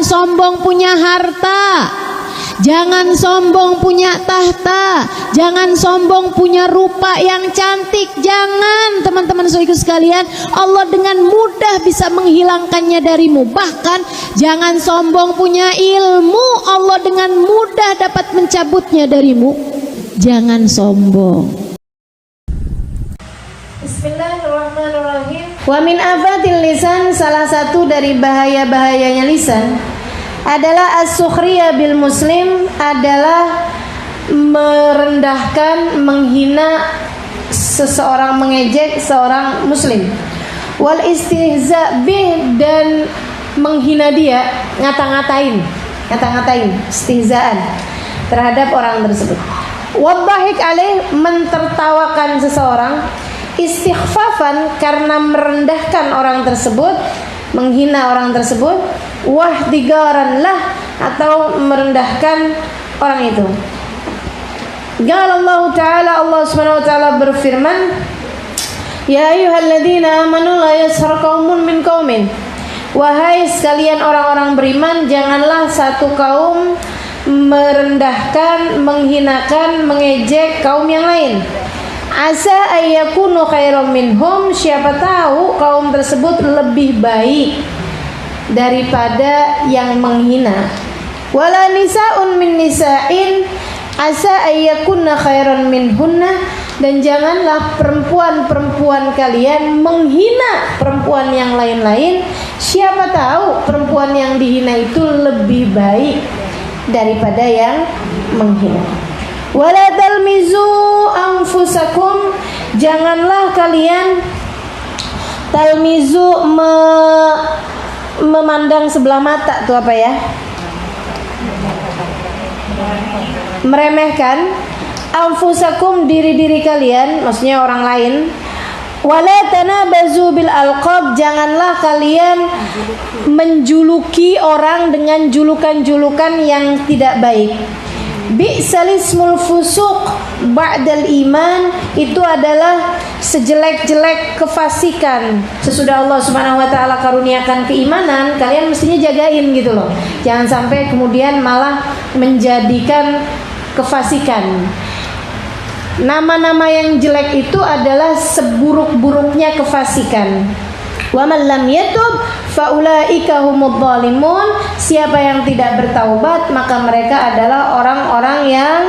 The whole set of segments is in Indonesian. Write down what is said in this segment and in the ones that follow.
sombong punya harta, jangan sombong punya tahta, jangan sombong punya rupa yang cantik. Jangan, teman-teman saudaraku sekalian, Allah dengan mudah bisa menghilangkannya darimu. Bahkan jangan sombong punya ilmu, Allah dengan mudah dapat mencabutnya darimu. Jangan sombong. Bismillahirrahmanirrahim. Wa min afatil lisan, salah satu dari bahaya-bahayanya lisan adalah as-sukhriyah bil muslim, adalah merendahkan, menghina seseorang, mengejek seorang muslim. Wal istihza bih, dan menghina dia, ngata-ngatain, istihzaan terhadap orang tersebut. Wadhahik alaih, mentertawakan seseorang. Istighfafan, karena merendahkan orang tersebut, menghina orang tersebut. Wahdigaran lah, atau merendahkan orang itu. Qala Allah Ta'ala, Allah Subhanahu wa taala berfirman, ya ayyuhalladzina amanu la yashar qaumun min qaumin. Wahai sekalian orang-orang beriman, janganlah satu kaum merendahkan, menghinakan, mengejek kaum yang lain. Asa ayyakunu khairam minhum, siapa tahu kaum tersebut lebih baik daripada yang menghina. Wala nisa'un min nisa'in asa ayyakunna khairan minhunna, dan janganlah perempuan-perempuan kalian menghina perempuan yang lain-lain, siapa tahu perempuan yang dihina itu lebih baik daripada yang menghina. Wala talmizu anfusakum, janganlah kalian talmizu, memandang sebelah mata itu apa ya? Meremehkan. Anfusakum, diri-diri kalian, maksudnya orang lain. Wala tanabazu bil alqab, janganlah kalian menjuluki orang dengan julukan-julukan yang tidak baik. Bi'salismul fusuq ba'dal iman, itu adalah sejelek-jelek kefasikan. Sesudah Allah Subhanahu wa taala karuniakan keimanan, kalian mestinya jagain gitu loh. Jangan sampai kemudian malah menjadikan kefasikan. Nama-nama yang jelek itu adalah seburuk-buruknya kefasikan. Wa man lam yatub fa ulaika humudz zalimun, siapa yang tidak bertaubat maka mereka adalah orang-orang yang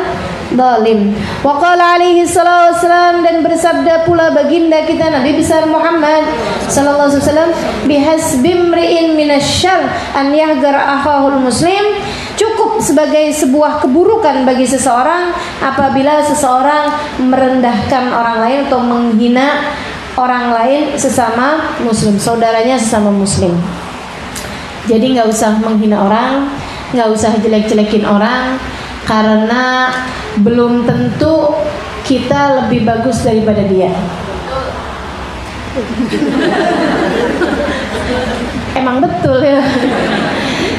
zalim. Wa qala alaihi salatu wassalam, dan bersabda pula baginda kita Nabi besar Muhammad sallallahu alaihi wasallam, bihasbimri'in minasyarr an yahgar akhahul muslim, cukup sebagai sebuah keburukan bagi seseorang apabila seseorang merendahkan orang lain atau menghina orang lain sesama muslim, saudaranya sesama muslim. Jadi nggak usah menghina orang, nggak usah jelek-jelekin orang, karena belum tentu kita lebih bagus daripada dia. Emang betul ya.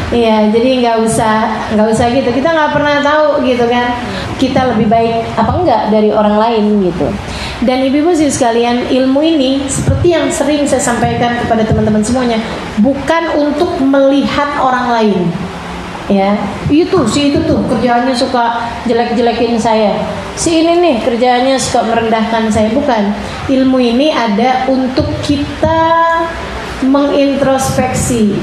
Iya, jadi nggak usah gitu. Kita nggak pernah tahu gitu kan, kita lebih baik apa enggak dari orang lain gitu. Dan ibu-ibu sekalian, ilmu ini seperti yang sering saya sampaikan kepada teman-teman semuanya, bukan untuk melihat orang lain. Ya, si itu tuh kerjaannya suka jelek-jelekin saya. Si ini nih kerjaannya suka merendahkan saya. Bukan. Ilmu ini ada untuk kita mengintrospeksi,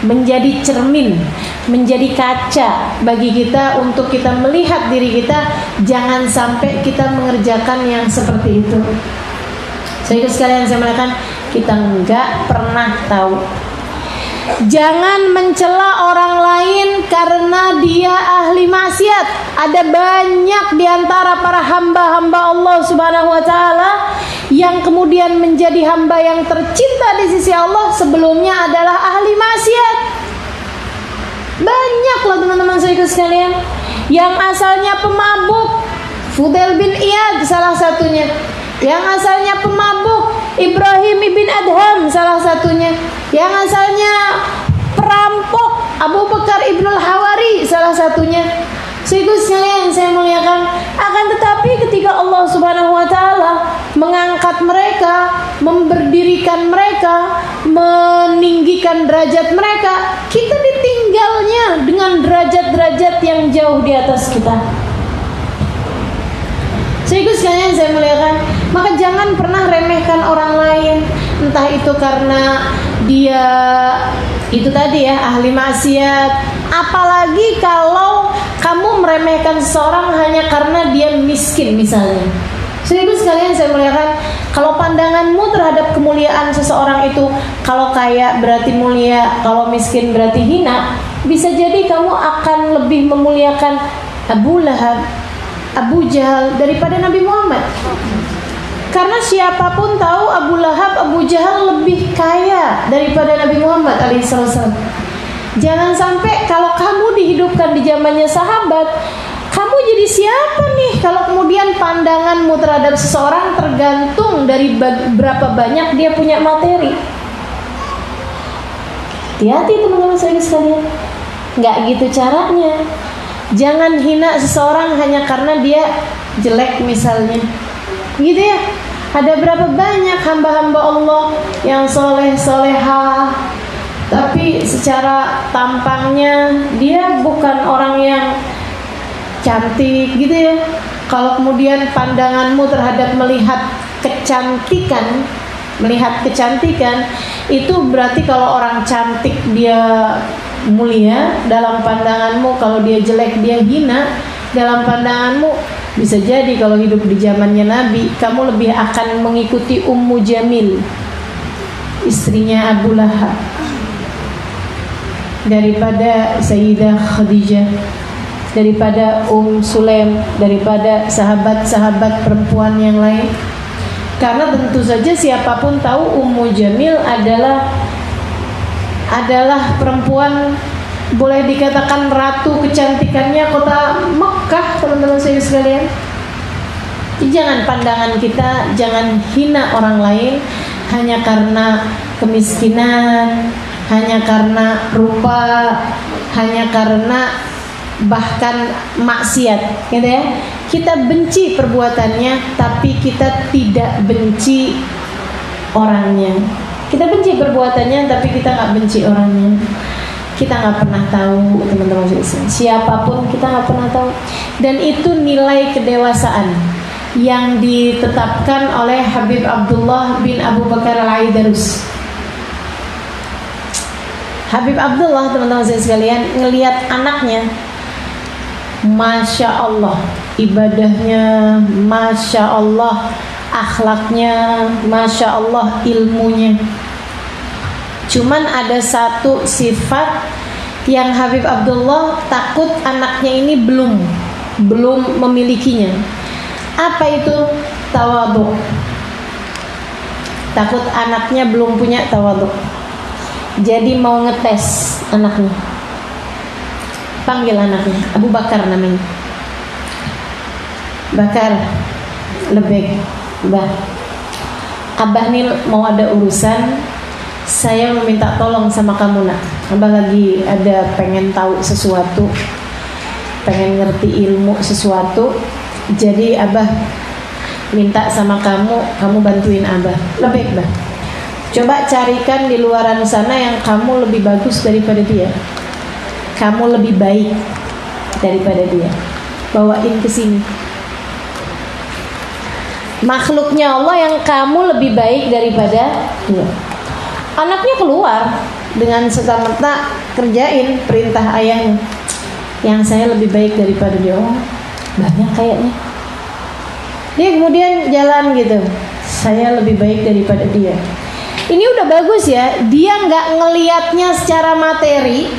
menjadi cermin, menjadi kaca bagi kita untuk kita melihat diri kita. Jangan sampai kita mengerjakan yang seperti itu. Saudara sekalian saya mengatakan, kita enggak pernah tahu. Jangan mencela orang lain karena dia ahli maksiat. Ada banyak di antara para hamba-hamba Allah Subhanahu wa taala yang kemudian menjadi hamba yang tercinta di sisi Allah sebelumnya adalah ahli maksiat. Banyak loh teman-teman saya sekalian, yang asalnya pemabuk, Fudail bin Iyad salah satunya. Yang asalnya pemabuk, Ibrahim ibn Adham salah satunya. Yang asalnya perampok, Abu Bakar ibnul Hawari salah satunya. Sehingga sekalian saya muliakan, akan tetapi ketika Allah Subhanahu wa taala mengangkat mereka, memberdirikan mereka, meninggikan derajat mereka, kita ditinggalnya jauh di atas kita. Sehingga sekalian saya muliakan, maka jangan pernah remehkan orang lain, entah itu karena dia itu tadi ya ahli maksiat, apalagi kalau kamu meremehkan seseorang hanya karena dia miskin misalnya. Sehingga sekalian saya muliakan, kalau pandanganmu terhadap kemuliaan seseorang itu, kalau kaya berarti mulia, kalau miskin berarti hina, bisa jadi kamu akan lebih memuliakan Abu Lahab, Abu Jahal daripada Nabi Muhammad. Karena siapapun tahu Abu Lahab, Abu Jahal lebih kaya daripada Nabi Muhammad alaihissalam. Jangan sampai kalau kamu dihidupkan di zamannya sahabat, kamu jadi siapa nih kalau kemudian pandanganmu terhadap seseorang tergantung dari berapa banyak dia punya materi. Hati-hati teman-teman saya sekalian, nggak gitu caranya. Jangan hina seseorang hanya karena dia jelek misalnya, gitu ya. Ada berapa banyak hamba-hamba Allah yang soleh-solehah, tapi secara tampangnya dia bukan orang yang cantik, gitu ya. Kalau kemudian pandanganmu terhadap melihat kecantikan itu berarti kalau orang cantik dia mulia dalam pandanganmu, kalau dia jelek dia hina dalam pandanganmu. Bisa jadi kalau hidup di zamannya Nabi, kamu lebih akan mengikuti Ummu Jamil, istrinya Abu Lahab, daripada Sayyidah Khadijah, daripada Sulaim, daripada sahabat-sahabat perempuan yang lain. Karena tentu saja siapapun tahu Ummu Jamil adalah perempuan, boleh dikatakan ratu kecantikannya kota Mekah, teman-teman saya sekalian. Jangan pandangan kita, jangan hina orang lain hanya karena kemiskinan, hanya karena rupa, hanya karena bahkan maksiat, gitu ya. Kita benci perbuatannya, tapi kita tidak benci orangnya. Kita benci perbuatannya, tapi kita nggak benci orangnya. Kita nggak pernah tahu, teman-teman, siapapun kita nggak pernah tahu. Dan itu nilai kedewasaan yang ditetapkan oleh Habib Abdullah bin Abu Bakar Al-Aidarus. Habib Abdullah, teman-teman saya sekalian, ngelihat anaknya, Masya Allah ibadahnya, Masya Allah akhlaknya, Masya Allah ilmunya. Cuman ada satu sifat yang Habib Abdullah takut anaknya ini belum memilikinya. Apa itu? Tawadhu. Takut anaknya belum punya tawadhu. Jadi mau ngetes anaknya. Panggil anaknya, Abu Bakar namanya. Bakar, lebih, Mbah, Abah nih mau ada urusan, saya meminta tolong sama kamu nak. Abah lagi ada pengen tahu sesuatu, pengen ngerti ilmu sesuatu. Jadi Abah minta sama kamu bantuin Abah. Lebih, Bah, coba carikan di luaran sana yang kamu lebih bagus daripada dia, kamu lebih baik daripada dia, bawain ke sini. Makhluknya Allah yang kamu lebih baik daripada dia. Anaknya keluar dengan serta-merta kerjain perintah ayahnya. Yang saya lebih baik daripada dia. Oh, banyak kayaknya. Dia kemudian jalan gitu, saya lebih baik daripada dia. Ini udah bagus ya. Dia nggak ngelihatnya secara materi.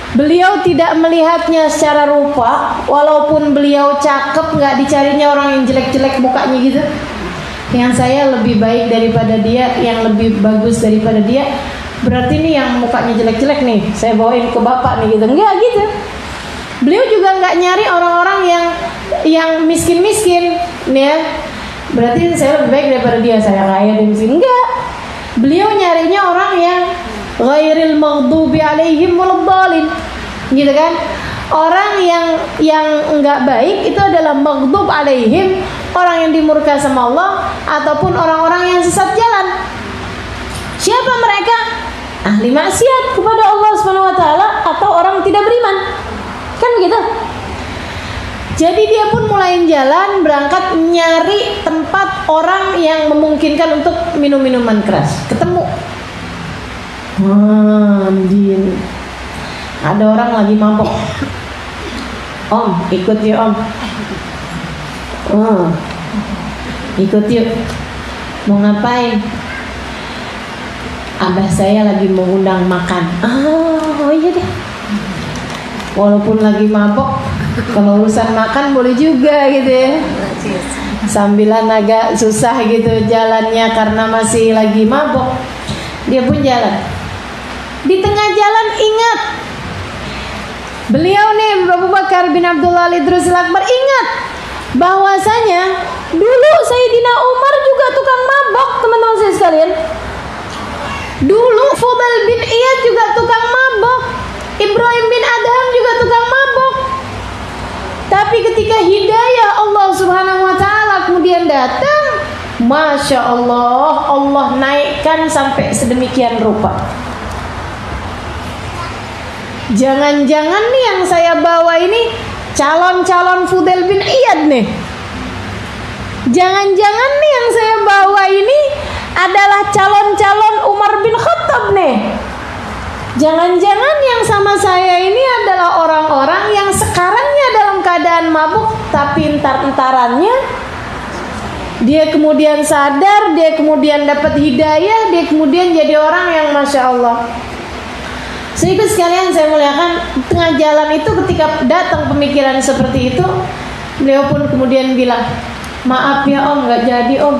Beliau tidak melihatnya secara rupa. Walaupun beliau cakep, nggak dicarinya orang yang jelek-jelek mukanya gitu. Yang saya lebih baik daripada dia, yang lebih bagus daripada dia, berarti nih yang mukanya jelek-jelek nih saya bawain ke bapak nih gitu. Enggak gitu. Beliau juga nggak nyari orang-orang yang miskin-miskin nih ya. Berarti saya lebih baik daripada dia, saya kaya dan miskin. Enggak. Beliau nyarinya orang yang ghairil maghdubi alaihim waladdallin, gitu kan? Orang yang enggak baik itu adalah maghdub alaihim, orang yang dimurka sama Allah ataupun orang-orang yang sesat jalan. Siapa mereka? Ahli maksiat kepada Allah Subhanahu wa taala atau orang tidak beriman. Kan begitu? mulai jalan, berangkat nyari tempat orang yang memungkinkan untuk minum minuman keras. Ketemu. Anjing. Ada orang lagi mabok. Om, ikut yuk om. Ikut yuk. Mau ngapain? Abah saya lagi mau undang makan. Oh iya deh. Walaupun lagi mabok, kalau urusan makan boleh juga gitu ya. Sambilan agak susah gitu jalannya karena masih lagi mabok, dia pun jalan. Di tengah jalan ingat, beliau nih Abu Bakar bin Abdullah al-Idrusil Akbar ingat bahwasanya dulu Sayyidina Umar juga tukang mabok, teman-teman saya sekalian. Dulu Fudail bin Iyad juga tukang mabok, Ibrahim bin Adham juga tukang mabok. Tapi ketika hidayah Allah Subhanahu wa taala kemudian datang, Masya Allah, Allah naikkan sampai sedemikian rupa. Jangan-jangan nih yang saya bawa ini calon-calon Fudail bin Iyad nih. Jangan-jangan nih yang saya bawa ini adalah calon-calon Umar bin Khattab nih. Jangan-jangan yang sama saya ini adalah orang-orang yang sekarangnya dalam keadaan mabuk, tapi entar-entarannya dia kemudian sadar, dia kemudian dapat hidayah, dia kemudian jadi orang yang Masya Allah. Sehingga sekalian saya muliakan, tengah jalan itu ketika datang pemikiran seperti itu, beliau pun kemudian bilang, maaf ya om, gak jadi om,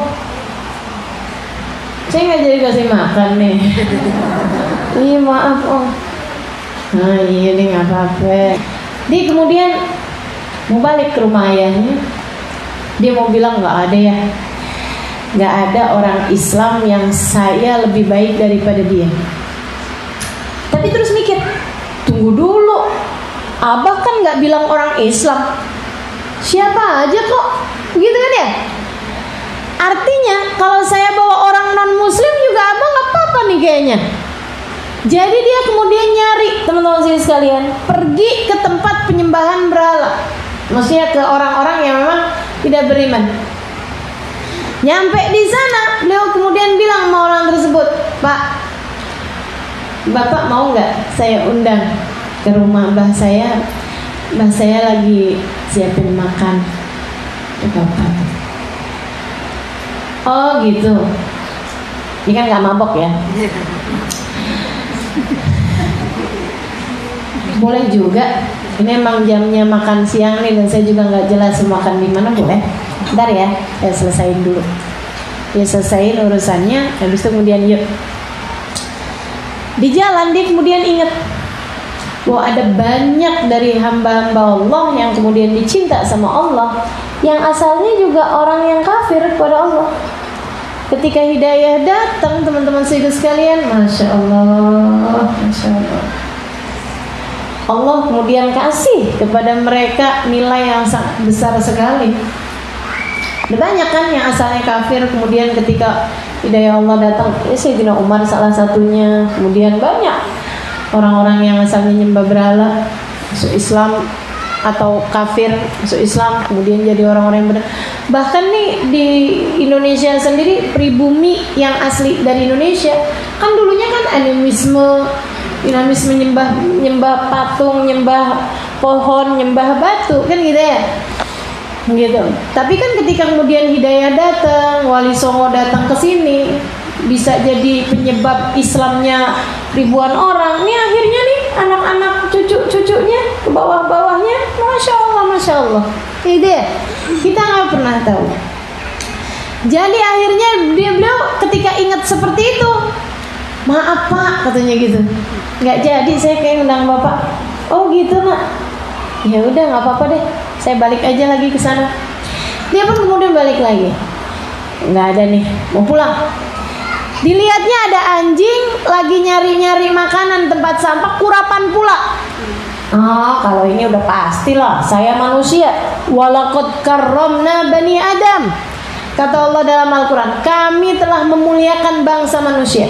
saya gak jadi kasih makan nih. Iya maaf om. Nah iya nih gak apa-apa. Dia kemudian mau balik ke rumah ayahnya. Dia mau bilang gak ada ya, gak ada orang Islam yang saya lebih baik daripada dia. Tapi terus mikir, tunggu dulu, abah kan gak bilang orang Islam, siapa aja kok, begitu kan ya. Artinya kalau saya bawa orang non muslim juga abah gak apa-apa nih kayaknya. Jadi dia kemudian nyari, teman-teman sekalian, pergi ke tempat penyembahan berhala, maksudnya ke orang-orang yang memang tidak beriman. Nyampe di sana, beliau kemudian bilang sama orang tersebut, Pak, Bapak mau nggak saya undang ke rumah mbah saya? Mbah saya lagi siapin makan ke Bapak. Oh gitu. Ini kan nggak mabok ya? Boleh juga. Ini emang jamnya makan siang nih dan saya juga nggak jelas makan di mana, boleh? Bentar ya, saya selesain dulu. Ya selesain urusannya, habis itu kemudian yuk. Di jalan dia kemudian ingat bahwa ada banyak dari hamba-hamba Allah yang kemudian dicinta sama Allah, yang asalnya juga orang yang kafir kepada Allah. Ketika hidayah datang, teman-teman sekalian, Masya Allah, Masya Allah, Allah kemudian kasih kepada mereka nilai yang sangat besar sekali. Ada banyak kan yang asalnya kafir, kemudian ketika hidayah Allah datang, Sayyidina Umar salah satunya, kemudian banyak orang-orang yang asalnya nyembah berhala masuk Islam atau kafir masuk Islam, kemudian jadi orang-orang yang benar. Bahkan nih di Indonesia sendiri, pribumi yang asli dari Indonesia kan dulunya kan animisme nyembah patung, nyembah pohon, nyembah batu kan gitu ya. Gitu. Tapi kan ketika kemudian hidayah datang, Wali Songo datang ke sini, bisa jadi penyebab Islamnya ribuan orang. Nih akhirnya nih anak-anak cucu-cucunya ke bawah-bawahnya, Masya Allah, Masya Allah. Gitu ya. Kita nggak pernah tahu. Jadi akhirnya beliau ketika ingat seperti itu, maaf Pak, katanya gitu, nggak jadi saya kayak undang Bapak. Oh gitu nak. Ya udah nggak apa-apa deh, saya balik aja lagi ke sana. Dia pun kemudian balik lagi, nggak ada nih, mau pulang. Dilihatnya ada anjing lagi nyari-nyari makanan tempat sampah, kurapan pula. Ah kalau ini udah pastilah saya manusia. Walaqad karramna bani Adam. Kata Allah dalam Al-Quran, kami telah memuliakan bangsa manusia.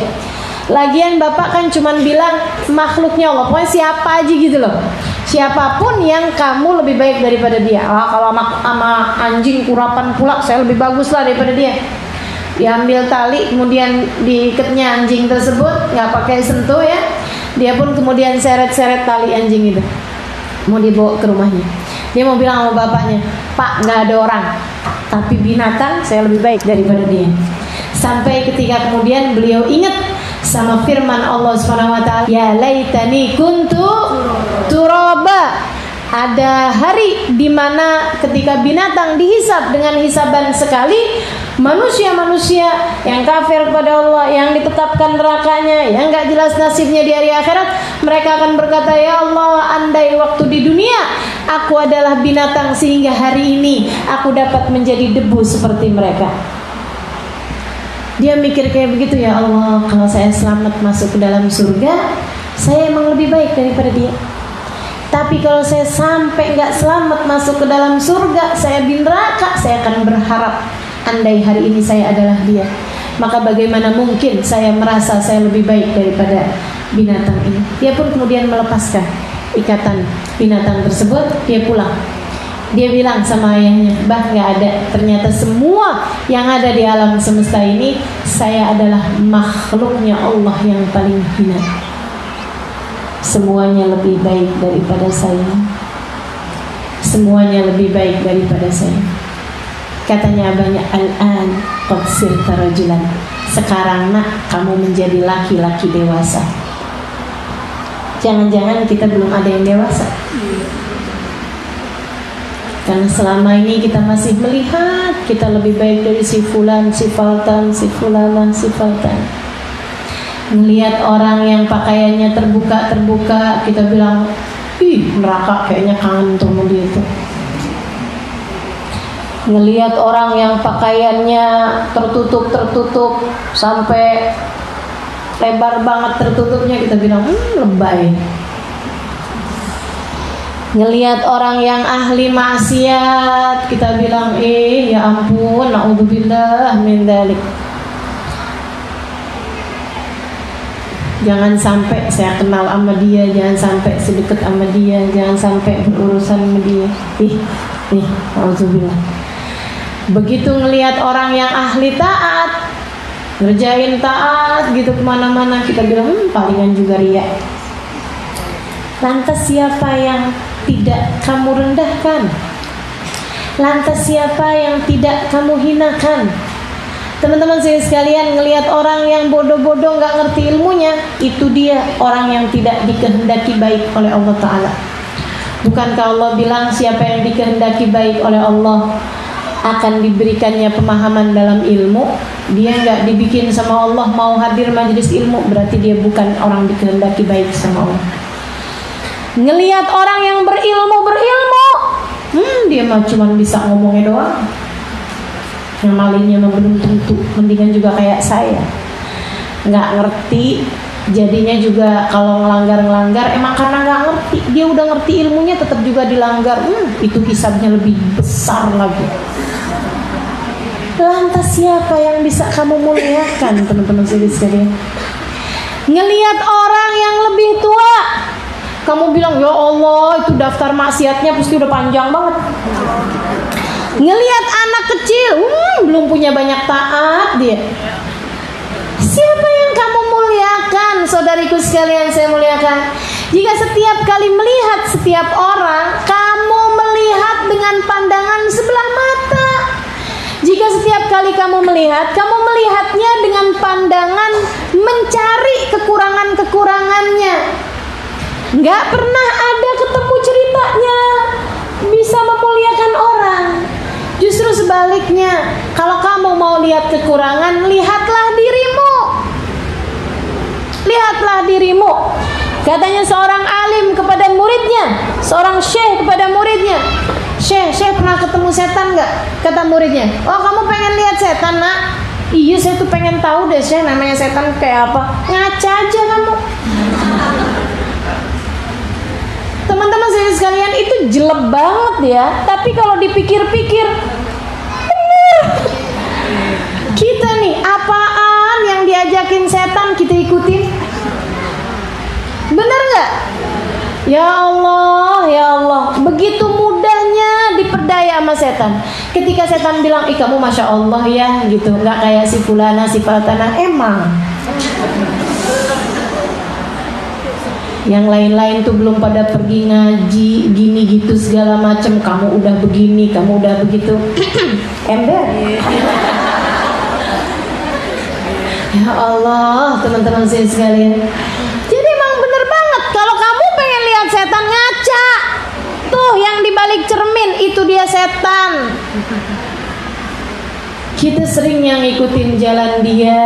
Lagian Bapak kan cuman bilang makhluknya Allah, pokoknya siapa aja gitu loh. siapapun yang kamu lebih baik daripada dia. Kalau sama anjing kurapan pula saya lebih bagus lah daripada dia. Diambil tali, kemudian diikatnya anjing tersebut, nggak pakai sentuh ya. Dia pun kemudian seret-seret tali anjing itu, mau dibawa ke rumahnya. Dia mau bilang sama bapaknya, Pak, nggak ada orang, tapi binatang saya lebih baik daripada dia. Sampai ketika kemudian beliau ingat sama firman Allah SWT, ya laitani kuntu turaba. Ada hari di mana ketika binatang dihisab dengan hisaban sekali, manusia-manusia yang kafir kepada Allah, yang ditetapkan nerakanya, yang gak jelas nasibnya di hari akhirat, mereka akan berkata, ya Allah, andai waktu di dunia aku adalah binatang sehingga hari ini aku dapat menjadi debu seperti mereka. Dia mikir kayak begitu, ya Allah, kalau saya selamat masuk ke dalam surga, saya emang lebih baik daripada dia. Tapi kalau saya sampai nggak selamat masuk ke dalam surga, saya di neraka, saya akan berharap andai hari ini saya adalah dia. Maka bagaimana mungkin saya merasa saya lebih baik daripada binatang ini. Dia pun kemudian melepaskan ikatan binatang tersebut. Dia pulang. Dia bilang sama ayahnya, bah, nggak ada. Ternyata semua yang ada di alam semesta ini, saya adalah makhluknya Allah yang paling hina. Semuanya lebih baik daripada saya. Semuanya lebih baik daripada saya. Katanya abahnya, al-an qad sirta rajulan. Sekarang nak, kamu menjadi laki-laki dewasa. Jangan-jangan kita belum ada yang dewasa. Karena selama ini kita masih melihat kita lebih baik dari si fulan, si faltan, si fulana, si faltan. Melihat orang yang pakaiannya terbuka, kita bilang, ih, neraka, kayaknya kangen tuh sama dia tuh. Ngelihat orang yang pakaiannya tertutup sampai lebar banget tertutupnya, kita bilang, lebay. Ngelihat orang yang ahli maksiat, kita bilang, ya ampun, naudzubillah min dzalik. Jangan sampai saya kenal sama dia, jangan sampai sedekat sama dia, jangan sampai berurusan sama dia. Alhamdulillah. Begitu ngelihat orang yang ahli taat, ngerjain taat gitu kemana-mana, kita bilang, palingan juga ria. Lantas siapa yang tidak kamu rendahkan? Lantas siapa yang tidak kamu hinakan? Teman-teman saya sekalian, ngelihat orang yang bodoh-bodoh gak ngerti ilmunya, itu dia orang yang tidak dikehendaki baik oleh Allah Ta'ala. Bukankah Allah bilang siapa yang dikehendaki baik oleh Allah akan diberikannya pemahaman dalam ilmu? Dia gak dibikin sama Allah mau hadir majelis ilmu, berarti dia bukan orang dikehendaki baik sama Allah. Ngelihat orang yang berilmu, dia mah cuma bisa ngomongnya doang. Yang malingnya belum tentu, mendingan juga kayak saya, nggak ngerti, jadinya juga kalau ngelanggar emang karena nggak ngerti. Dia udah ngerti ilmunya tetap juga dilanggar, itu hisabnya lebih besar lagi. Lantas siapa yang bisa kamu muliakan, teman-teman sekalian? Ngelihat orang yang lebih tua, kamu bilang, ya Allah, itu daftar maksiatnya pasti udah panjang banget. Ngelihat anak kecil, belum punya banyak taat dia. Siapa yang kamu muliakan, saudariku sekalian saya muliakan? Jika setiap kali melihat setiap orang, kamu melihat dengan pandangan sebelah mata. Jika setiap kali kamu melihatnya dengan pandangan mencari kekurangan-kekurangannya. Nggak pernah ada ketemu ceritanya bisa memuliakan orang. Justru sebaliknya, kalau kamu mau lihat kekurangan, lihatlah dirimu. Lihatlah dirimu. Katanya seorang alim kepada muridnya, seorang syekh kepada muridnya, Syekh pernah ketemu setan nggak? Kata muridnya, oh kamu pengen lihat setan nak? Iya saya tuh pengen tahu deh Syekh, namanya setan kayak apa. Ngaca aja kamu. Teman-teman sekalian, itu jelek banget ya. Tapi kalau dipikir-pikir, bener. Kita nih, apaan yang diajakin setan kita ikutin? Bener gak? Ya Allah, sama setan. Ketika setan bilang, ih kamu masya Allah ya gitu, nggak kayak si fulana si faltana. Emang yang lain-lain tuh belum pada pergi ngaji gini gitu segala macem, kamu udah begini, kamu udah begitu. Ember. Ya Allah, teman-teman saya sekalian. Jadi emang bener banget, kalau kamu pengen lihat setan, ngaca. Tuh yang dibalik cermin itu dia setan. Kita sering yang ngikutin jalan dia,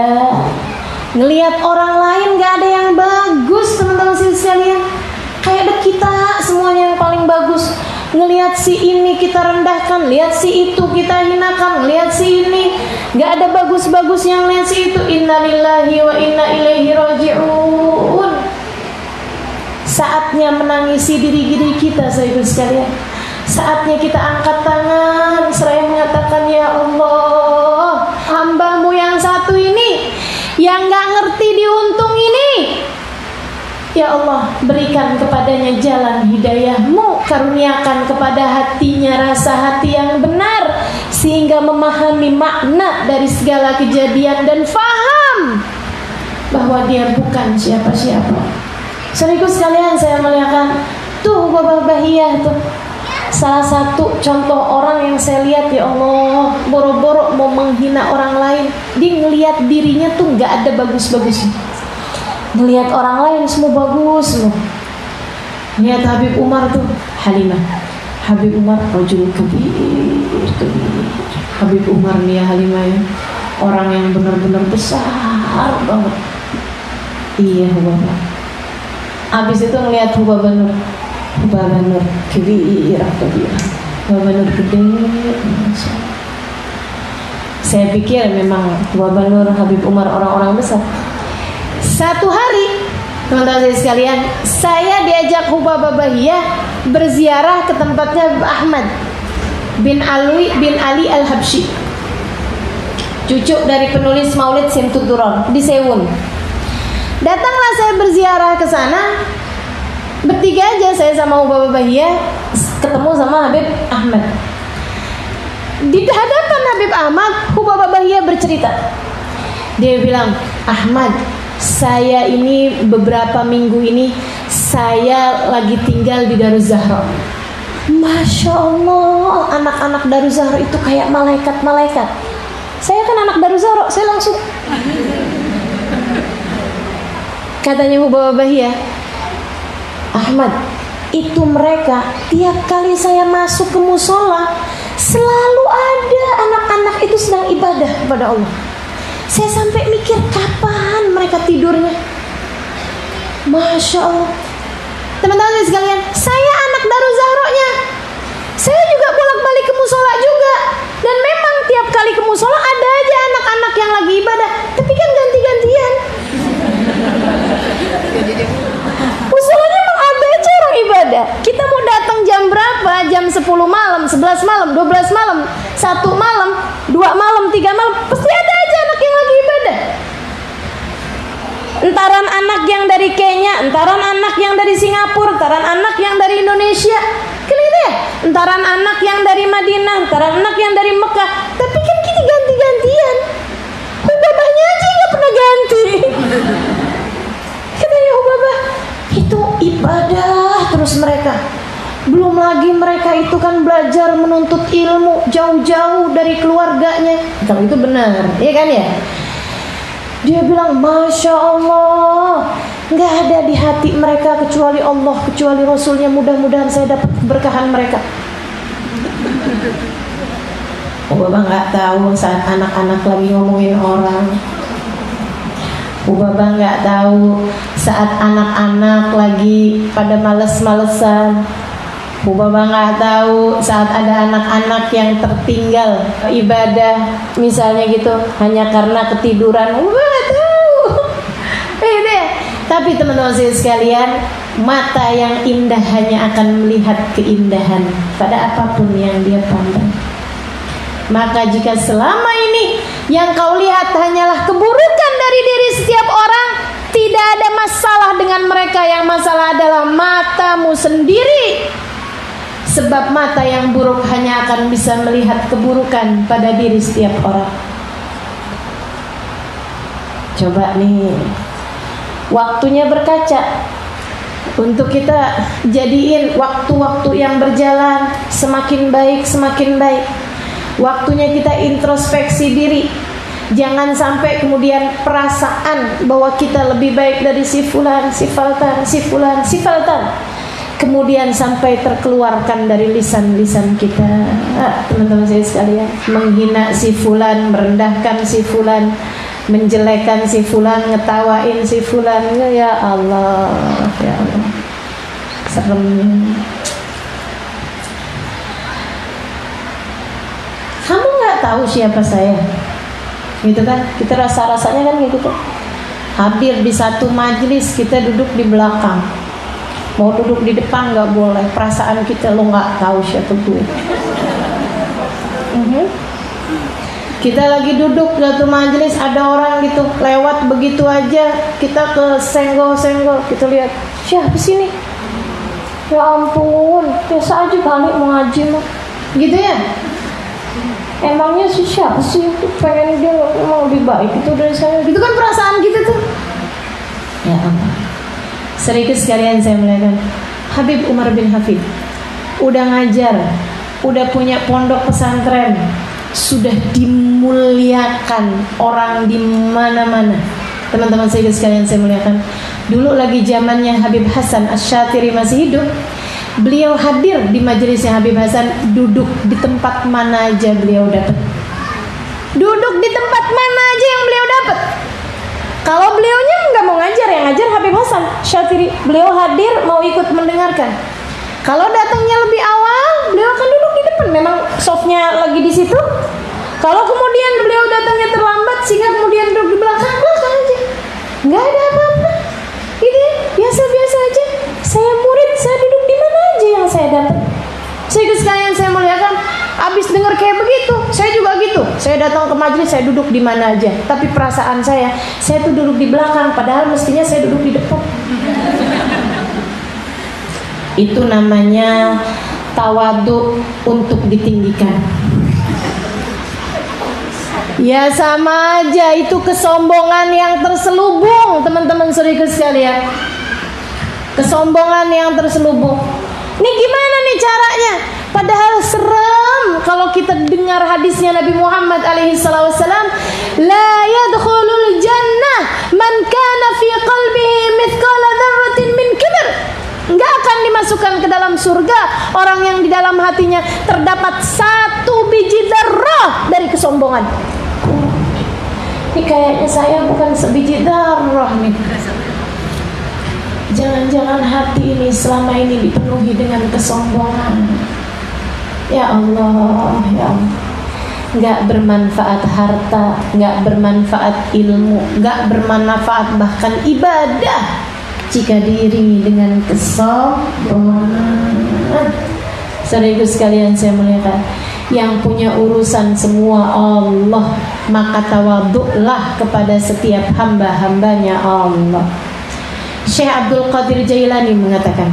ngelihat orang lain gak ada yang bagus, teman-teman sekalian. Kayak ada kita semuanya yang paling bagus. Ngelihat si ini kita rendahkan, lihat si itu kita hinakan, lihat si ini gak ada bagus-bagusnya, lihat si itu. Innalillahi wa inna ilaihi raji'un. Saatnya menangisi diri kita, saudara sekalian. Saatnya kita angkat tangan seraya mengatakan, ya Allah, hamba-Mu yang satu ini yang gak ngerti diuntung ini, ya Allah, berikan kepadanya jalan hidayah-Mu, karuniakan kepada hatinya rasa hati yang benar, sehingga memahami makna dari segala kejadian dan faham bahwa dia bukan siapa-siapa. Saudaraku sekalian, saya melihatkan tuh Bapak Bahiyah tuh, salah satu contoh orang yang saya lihat, ya Allah, boro-boro mau menghina orang lain, dia ngelihat dirinya tuh nggak ada bagus-bagusnya. Ngelihat orang lain semua bagus loh. Lihat Habib Umar tuh, Halimah. Habib Umar rajul kabir. Habib Umar nih ya, Halimah ya, orang yang benar-benar besar banget. Iya Bapak. Habis itu ngelihat Hubaba Nur kabir. Hubaba Nur gede. Saya pikir memang Hubaba Nur, Habib Umar orang-orang besar. Satu hari, teman-teman saya sekalian, saya diajak Hubaba Bahiyah berziarah ke tempatnya Ahmad bin Ali Al-Habsyi, cucu dari penulis Maulid Simtuturon di Sewun. Datanglah saya berziarah ke sana, bertiga aja saya sama Hubaba Bahiyah, ketemu sama Habib Ahmad. Di hadapan Habib Ahmad, Hubaba Bahiyah bercerita. Dia bilang, Ahmad, saya ini beberapa minggu ini saya lagi tinggal di Daruz Zahra. Masya Allah, anak-anak Daruz Zahra itu kayak malaikat-malaikat. Saya kan anak Daruz Zahra, saya langsung. Katanya Hubaba Bahiyah, Ahmad, itu mereka tiap kali saya masuk ke musola selalu ada anak-anak itu sedang ibadah kepada Allah. Saya sampai mikir kapan mereka tidurnya. Masya Allah. Teman-teman sekalian, saya anak Daruz Zahra-nya. Saya juga bolak-balik ke musola juga. Dan memang tiap kali ke musola ada aja anak-anak yang lagi ibadah. Tapi kan ganti-gantian. Musolanya memang ada aja orang ibadah. Kita mau datang jam berapa? Jam 10 malam, 11 malam, 12 malam, 1 malam, 2 malam, 3 malam, pasti ada aja anak yang lagi ibadah. Entaran anak yang dari Kenya, entaran anak yang dari Singapura, entaran anak yang dari Indonesia, kelihatan ya? Entaran anak yang dari Madinah, entaran anak yang dari Mekah. Tapi kan kita ganti-gantian. Hubabahnya aja nggak pernah ganti. Katanya Hubabah, itu ibadah terus mereka. Belum lagi mereka itu kan belajar menuntut ilmu jauh-jauh dari keluarganya. Kalau itu benar, iya kan ya? Dia bilang, Masya Allah, nggak ada di hati mereka kecuali Allah, kecuali Rasulnya. Mudah-mudahan saya dapat keberkahan mereka. Bapak nggak tahu saat anak-anak lagi ngomongin orang. Bapak nggak tahu saat anak-anak lagi pada males-malesan. Bapak nggak tahu saat ada anak-anak yang tertinggal ibadah, misalnya gitu, hanya karena ketiduran. Bapak nggak tahu. Tapi teman-teman saya sekalian, mata yang indah hanya akan melihat keindahan pada apapun yang dia pandang. Maka jika selama ini yang kau lihat hanyalah keburukan dari diri setiap orang, tidak ada masalah dengan mereka. Yang masalah adalah matamu sendiri. Sebab mata yang buruk hanya akan bisa melihat keburukan pada diri setiap orang. Coba nih, waktunya berkaca. Untuk kita jadiin waktu-waktu yang berjalan semakin baik, semakin baik. Waktunya kita introspeksi diri. Jangan sampai kemudian perasaan bahwa kita lebih baik dari si fulan, si faltan, si fulan, si faltan, kemudian sampai terkeluarkan dari lisan-lisan kita. Teman-teman saya sekalian, menghina si fulan, merendahkan si fulan, menjelekan si fulan, ngetawain si fulan. Ya Allah, ya Allah, seremnya. Kamu nggak tahu siapa saya, gitu kan? Kita rasa-rasanya kan gitu. Hadir di satu majelis, kita duduk di belakang. Mau duduk di depan nggak boleh. Perasaan kita, lo nggak tahu siapa gue. Kita lagi duduk di satu majelis, ada orang gitu lewat begitu aja, kita ke senggol-senggol, kita lihat siapa sih nih? Ya ampun, biasa aja kali mau ngaji mah, gitu ya. Emangnya sih siapa sih pengen dia mau lebih baik itu dari saya, gitu kan perasaan kita tuh. Ya ampun. Sedikit sekalian saya melihatkan Habib Umar bin Hafid udah ngajar, udah punya pondok pesantren, sudah dimuliakan orang di mana-mana. Teman-teman saya sekalian saya muliakan. Dulu lagi zamannya Habib Hasan Asy-Syatiri masih hidup, beliau hadir di majelisnya Habib Hasan, duduk di tempat mana aja beliau dapat. Duduk di tempat mana aja yang beliau dapat. Kalau beliaunya nggak mau ngajar, yang ngajar Habib Hasan Syatiri. Beliau hadir mau ikut mendengarkan. Kalau datangnya lebih awal, beliau akan duduk di depan. Memang softnya lagi di situ. Kalau kemudian beliau datangnya terlambat, sehingga kemudian duduk di belakang, belakang aja. Nggak ada apa-apa. Gitu ya, biasa-biasa aja. Saya murid, saya duduk di mana aja yang saya dapat. Sehingga sekalian saya muliakan. Abis dengar kayak begitu, saya juga gitu. Saya datang ke majelis, saya duduk di mana aja. Tapi perasaan saya tuh duduk di belakang, padahal mestinya saya duduk di depan. Itu namanya tawadhu untuk ditinggikan. Ya sama aja, itu kesombongan yang terselubung, teman-teman saudara sekalian. Kesombongan yang terselubung. Ini gimana nih caranya? Padahal serem kalau kita dengar hadisnya Nabi Muhammad alaihi wasallam, la yadkhulul jannah man kana fi qalbihi mithqala dzarratin min kibr. Enggak akan dimasukkan ke dalam surga orang yang di dalam hatinya terdapat satu biji darah dari kesombongan. Ini kayaknya saya bukan sebiji darah nih. Jangan-jangan hati ini selama ini dipenuhi dengan kesombongan. Ya Allah, ya Allah. Nggak bermanfaat harta, nggak bermanfaat ilmu, nggak bermanfaat bahkan ibadah jika diiringi dengan kesombongan. Saudara sekalian saya muliakan, yang punya urusan semua Allah, maka tawadhu'lah kepada setiap hamba-hambanya Allah. Syekh Abdul Qadir Jailani mengatakan,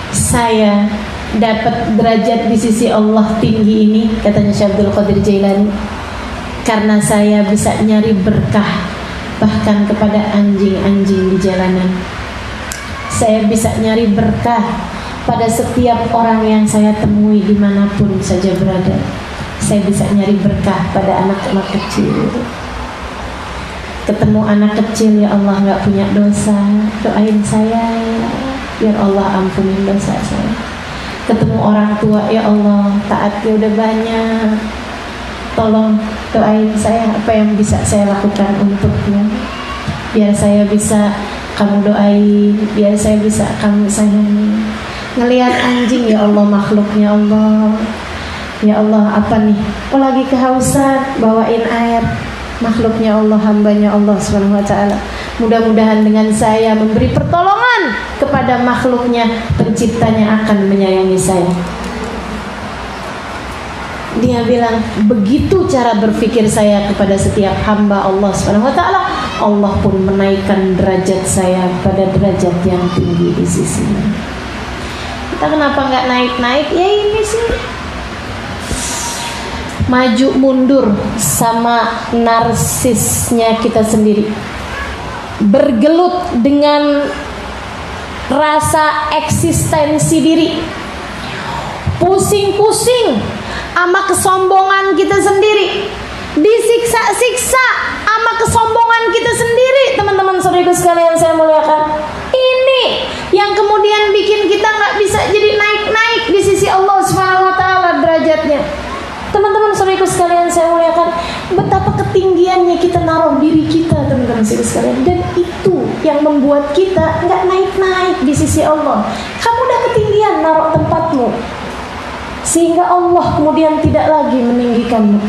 saya dapat derajat di sisi Allah tinggi ini, katanya Syekh Abdul Qadir Jailani, karena saya bisa nyari berkah bahkan kepada anjing-anjing di jalanan. Saya bisa nyari berkah pada setiap orang yang saya temui dimanapun saja berada. Saya bisa nyari berkah pada anak-anak kecil. Ketemu anak kecil, ya Allah nggak punya dosa, doain saya biar Allah ampunin dosa saya. Ketemu orang tua, ya Allah taatnya udah banyak, tolong doain saya apa yang bisa saya lakukan untuknya, biar saya bisa kamu doain, biar saya bisa kamu sayangi. Ngelihat anjing, ya Allah makhluknya Allah, ya Allah apa nih, oh lagi kehausan, bawain air. Makhluknya Allah, hambanya Allah Subhanahu wa ta'ala. Mudah-mudahan dengan saya memberi pertolongan kepada makhluknya, penciptanya akan menyayangi saya. Dia bilang, begitu cara berpikir saya kepada setiap hamba Allah Subhanahu wa ta'ala, Allah pun menaikkan derajat saya pada derajat yang tinggi di sisinya. Kita kenapa nggak naik-naik? Ya ini sih, maju mundur sama narsisnya kita sendiri, bergelut dengan rasa eksistensi diri, pusing-pusing sama kesombongan kita sendiri, disiksa-siksa sama kesombongan kita sendiri. Teman-teman saudaraku sekalian saya muliakan, ini yang kemudian bikin kita nggak bisa jadi naik-naik di sisi Allah Subhanahu wa taala derajatnya. Teman-teman saudaraku sekalian saya muliakan, betapa ketinggiannya kita naruh diri kita, teman-teman saudaraku sekalian, dan itu yang membuat kita nggak naik-naik di sisi Allah. Kamu udah ketinggian naruh tempatmu, sehingga Allah kemudian tidak lagi meninggikanmu.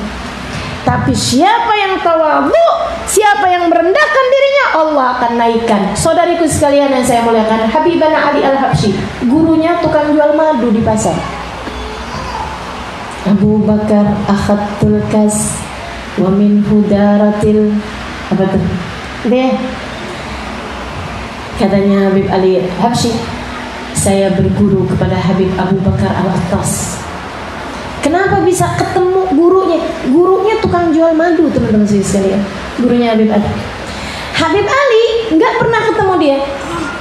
Tapi siapa yang tawadhu, siapa yang merendahkan dirinya, Allah akan naikkan. Saudariku sekalian yang saya muliakan, Habibana Ali Al-Habsyi, gurunya tukang jual madu di pasar. Abu Bakar akhatul kas wa min hudaratil apa tuh? Deh. Katanya Habib Ali Al-Habsyi, saya berguru kepada Habib Abu Bakar Al-Attas. Kenapa bisa ketemu gurunya? Gurunya tukang jual madu, teman-teman sekalian. Gurunya Habib Ali. Habib Ali nggak pernah ketemu dia.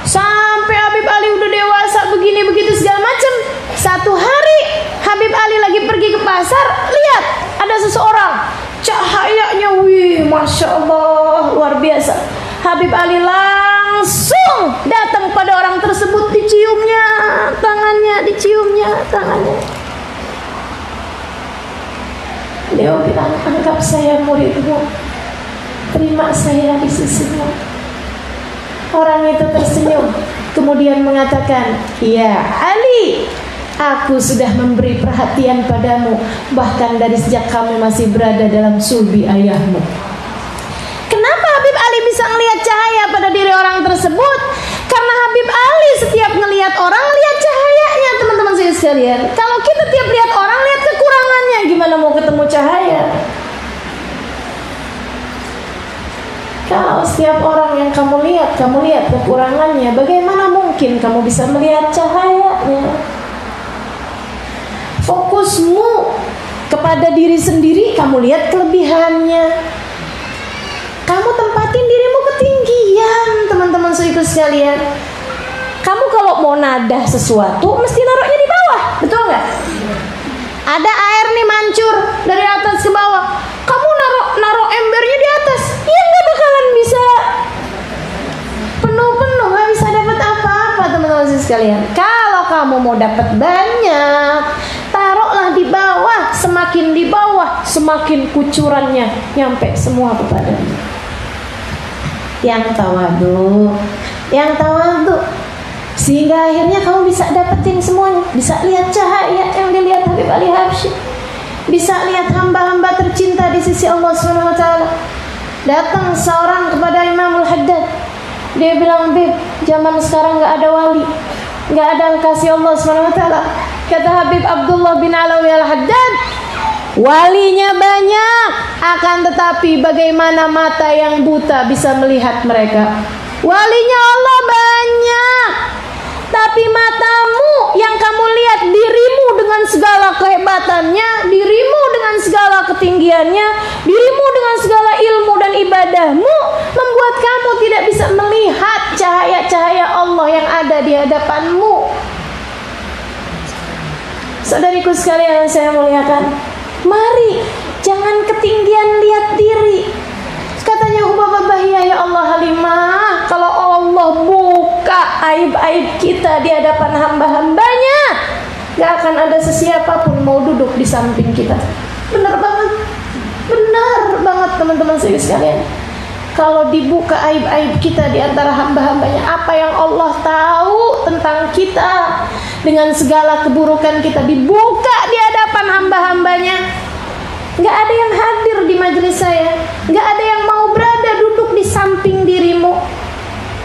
Sampai Habib Ali udah dewasa begini begitu segala macam. Satu hari Habib Ali lagi pergi ke pasar, lihat ada seseorang, cahayanya, wih, masya Allah, luar biasa. Habib Ali langsung datang pada orang tersebut, diciumnya tangannya, diciumnya tangannya. Dia bilang, anggap saya muridmu, terima saya di sisimu. Orang itu tersenyum, kemudian mengatakan, ya Ali, aku sudah memberi perhatian padamu, bahkan dari sejak kamu masih berada dalam sulbi ayahmu. Kenapa Habib Ali bisa melihat cahaya pada diri orang tersebut? Karena Habib Ali setiap ngelihat orang, lihat cahayanya, teman-teman saya sekalian. Kalau kita tiap lihat orang, lihat kekurangannya, gimana mau ketemu cahaya? Kalau setiap orang yang kamu lihat kekurangannya, bagaimana mungkin kamu bisa melihat cahayanya? Fokusmu kepada diri sendiri, kamu lihat kelebihannya. Kamu tempatin dirimu ketinggian, teman-teman saudaraku sekalian. Kamu kalau mau nadah sesuatu, mesti naruhnya di bawah, betul nggak? Ada air nih mancur dari atas ke bawah, kamu naruh embernya di atas, ya nggak bakalan bisa penuh, nggak bisa dapat apa-apa, teman-teman sekalian. Kalau kamu mau dapat banyak, taruhlah di bawah. Semakin di bawah, semakin kucurannya nyampe semua kepadanya. Yang tawadhu, sehingga akhirnya kamu bisa dapetin semuanya. Bisa lihat cahaya yang dilihat Habib Ali Habsyi, bisa lihat hamba-hamba tercinta di sisi Allah Subhanahu wa taala. Datang seorang kepada Imamul Haddad, dia bilang, Bib, zaman sekarang nggak ada wali, nggak ada kasih Allah Subhanahu wa taala. Kata Habib Abdullah bin Alawi Al-Haddad, walinya banyak, akan tetapi bagaimana mata yang buta bisa melihat mereka? Walinya Allah banyak, tapi matamu yang kamu lihat dirimu dengan segala kehebatannya, dirimu dengan segala ketinggiannya, dirimu dengan segala ilmu dan ibadahmu, membuat kamu tidak bisa melihat cahaya-cahaya Allah yang ada di hadapanmu. Saudariku sekalian yang saya muliakan, mari jangan ketinggian lihat diri. Katanya Hubaba Bahia, ya Allah Halimah, kalau Allah buka aib-aib kita di hadapan hamba-hambanya, gak akan ada sesiapapun mau duduk di samping kita. Benar banget teman-teman sekalian. Kalau dibuka aib-aib kita di antara hamba-hambanya, apa yang Allah tahu tentang kita dengan segala keburukan kita dibuka di hadapan hamba-hambanya, gak ada yang hadir di majelis saya, gak ada yang mau berada duduk di samping dirimu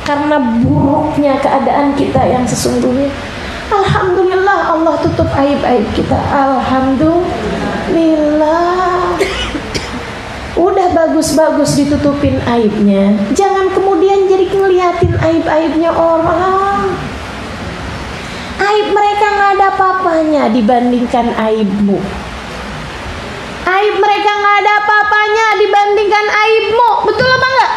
karena buruknya keadaan kita yang sesungguhnya. Alhamdulillah Allah tutup aib-aib kita. Alhamdulillah. Udah bagus-bagus ditutupin aibnya, jangan kemudian jadi ngeliatin aib-aibnya orang. Aib mereka apa-apanya dibandingkan aibmu. Aib mereka nggak ada apa-apanya dibandingkan aibmu. Betul apa enggak?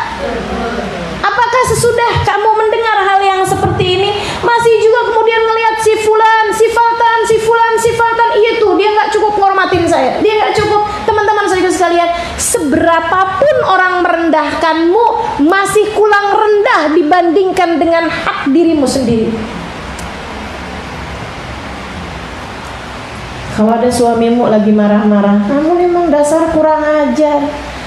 Apakah sesudah kamu mendengar hal yang seperti ini masih juga kemudian ngelihat si fulan, si faltan, si fulan, si faltan, iya tuh dia nggak cukup ngormatin saya, dia nggak cukup. Teman-teman saudara sekalian, seberapapun orang merendahkanmu masih kurang rendah dibandingkan dengan hak dirimu sendiri. Kalau ada suamimu lagi marah-marah, kamu memang dasar kurang ajar.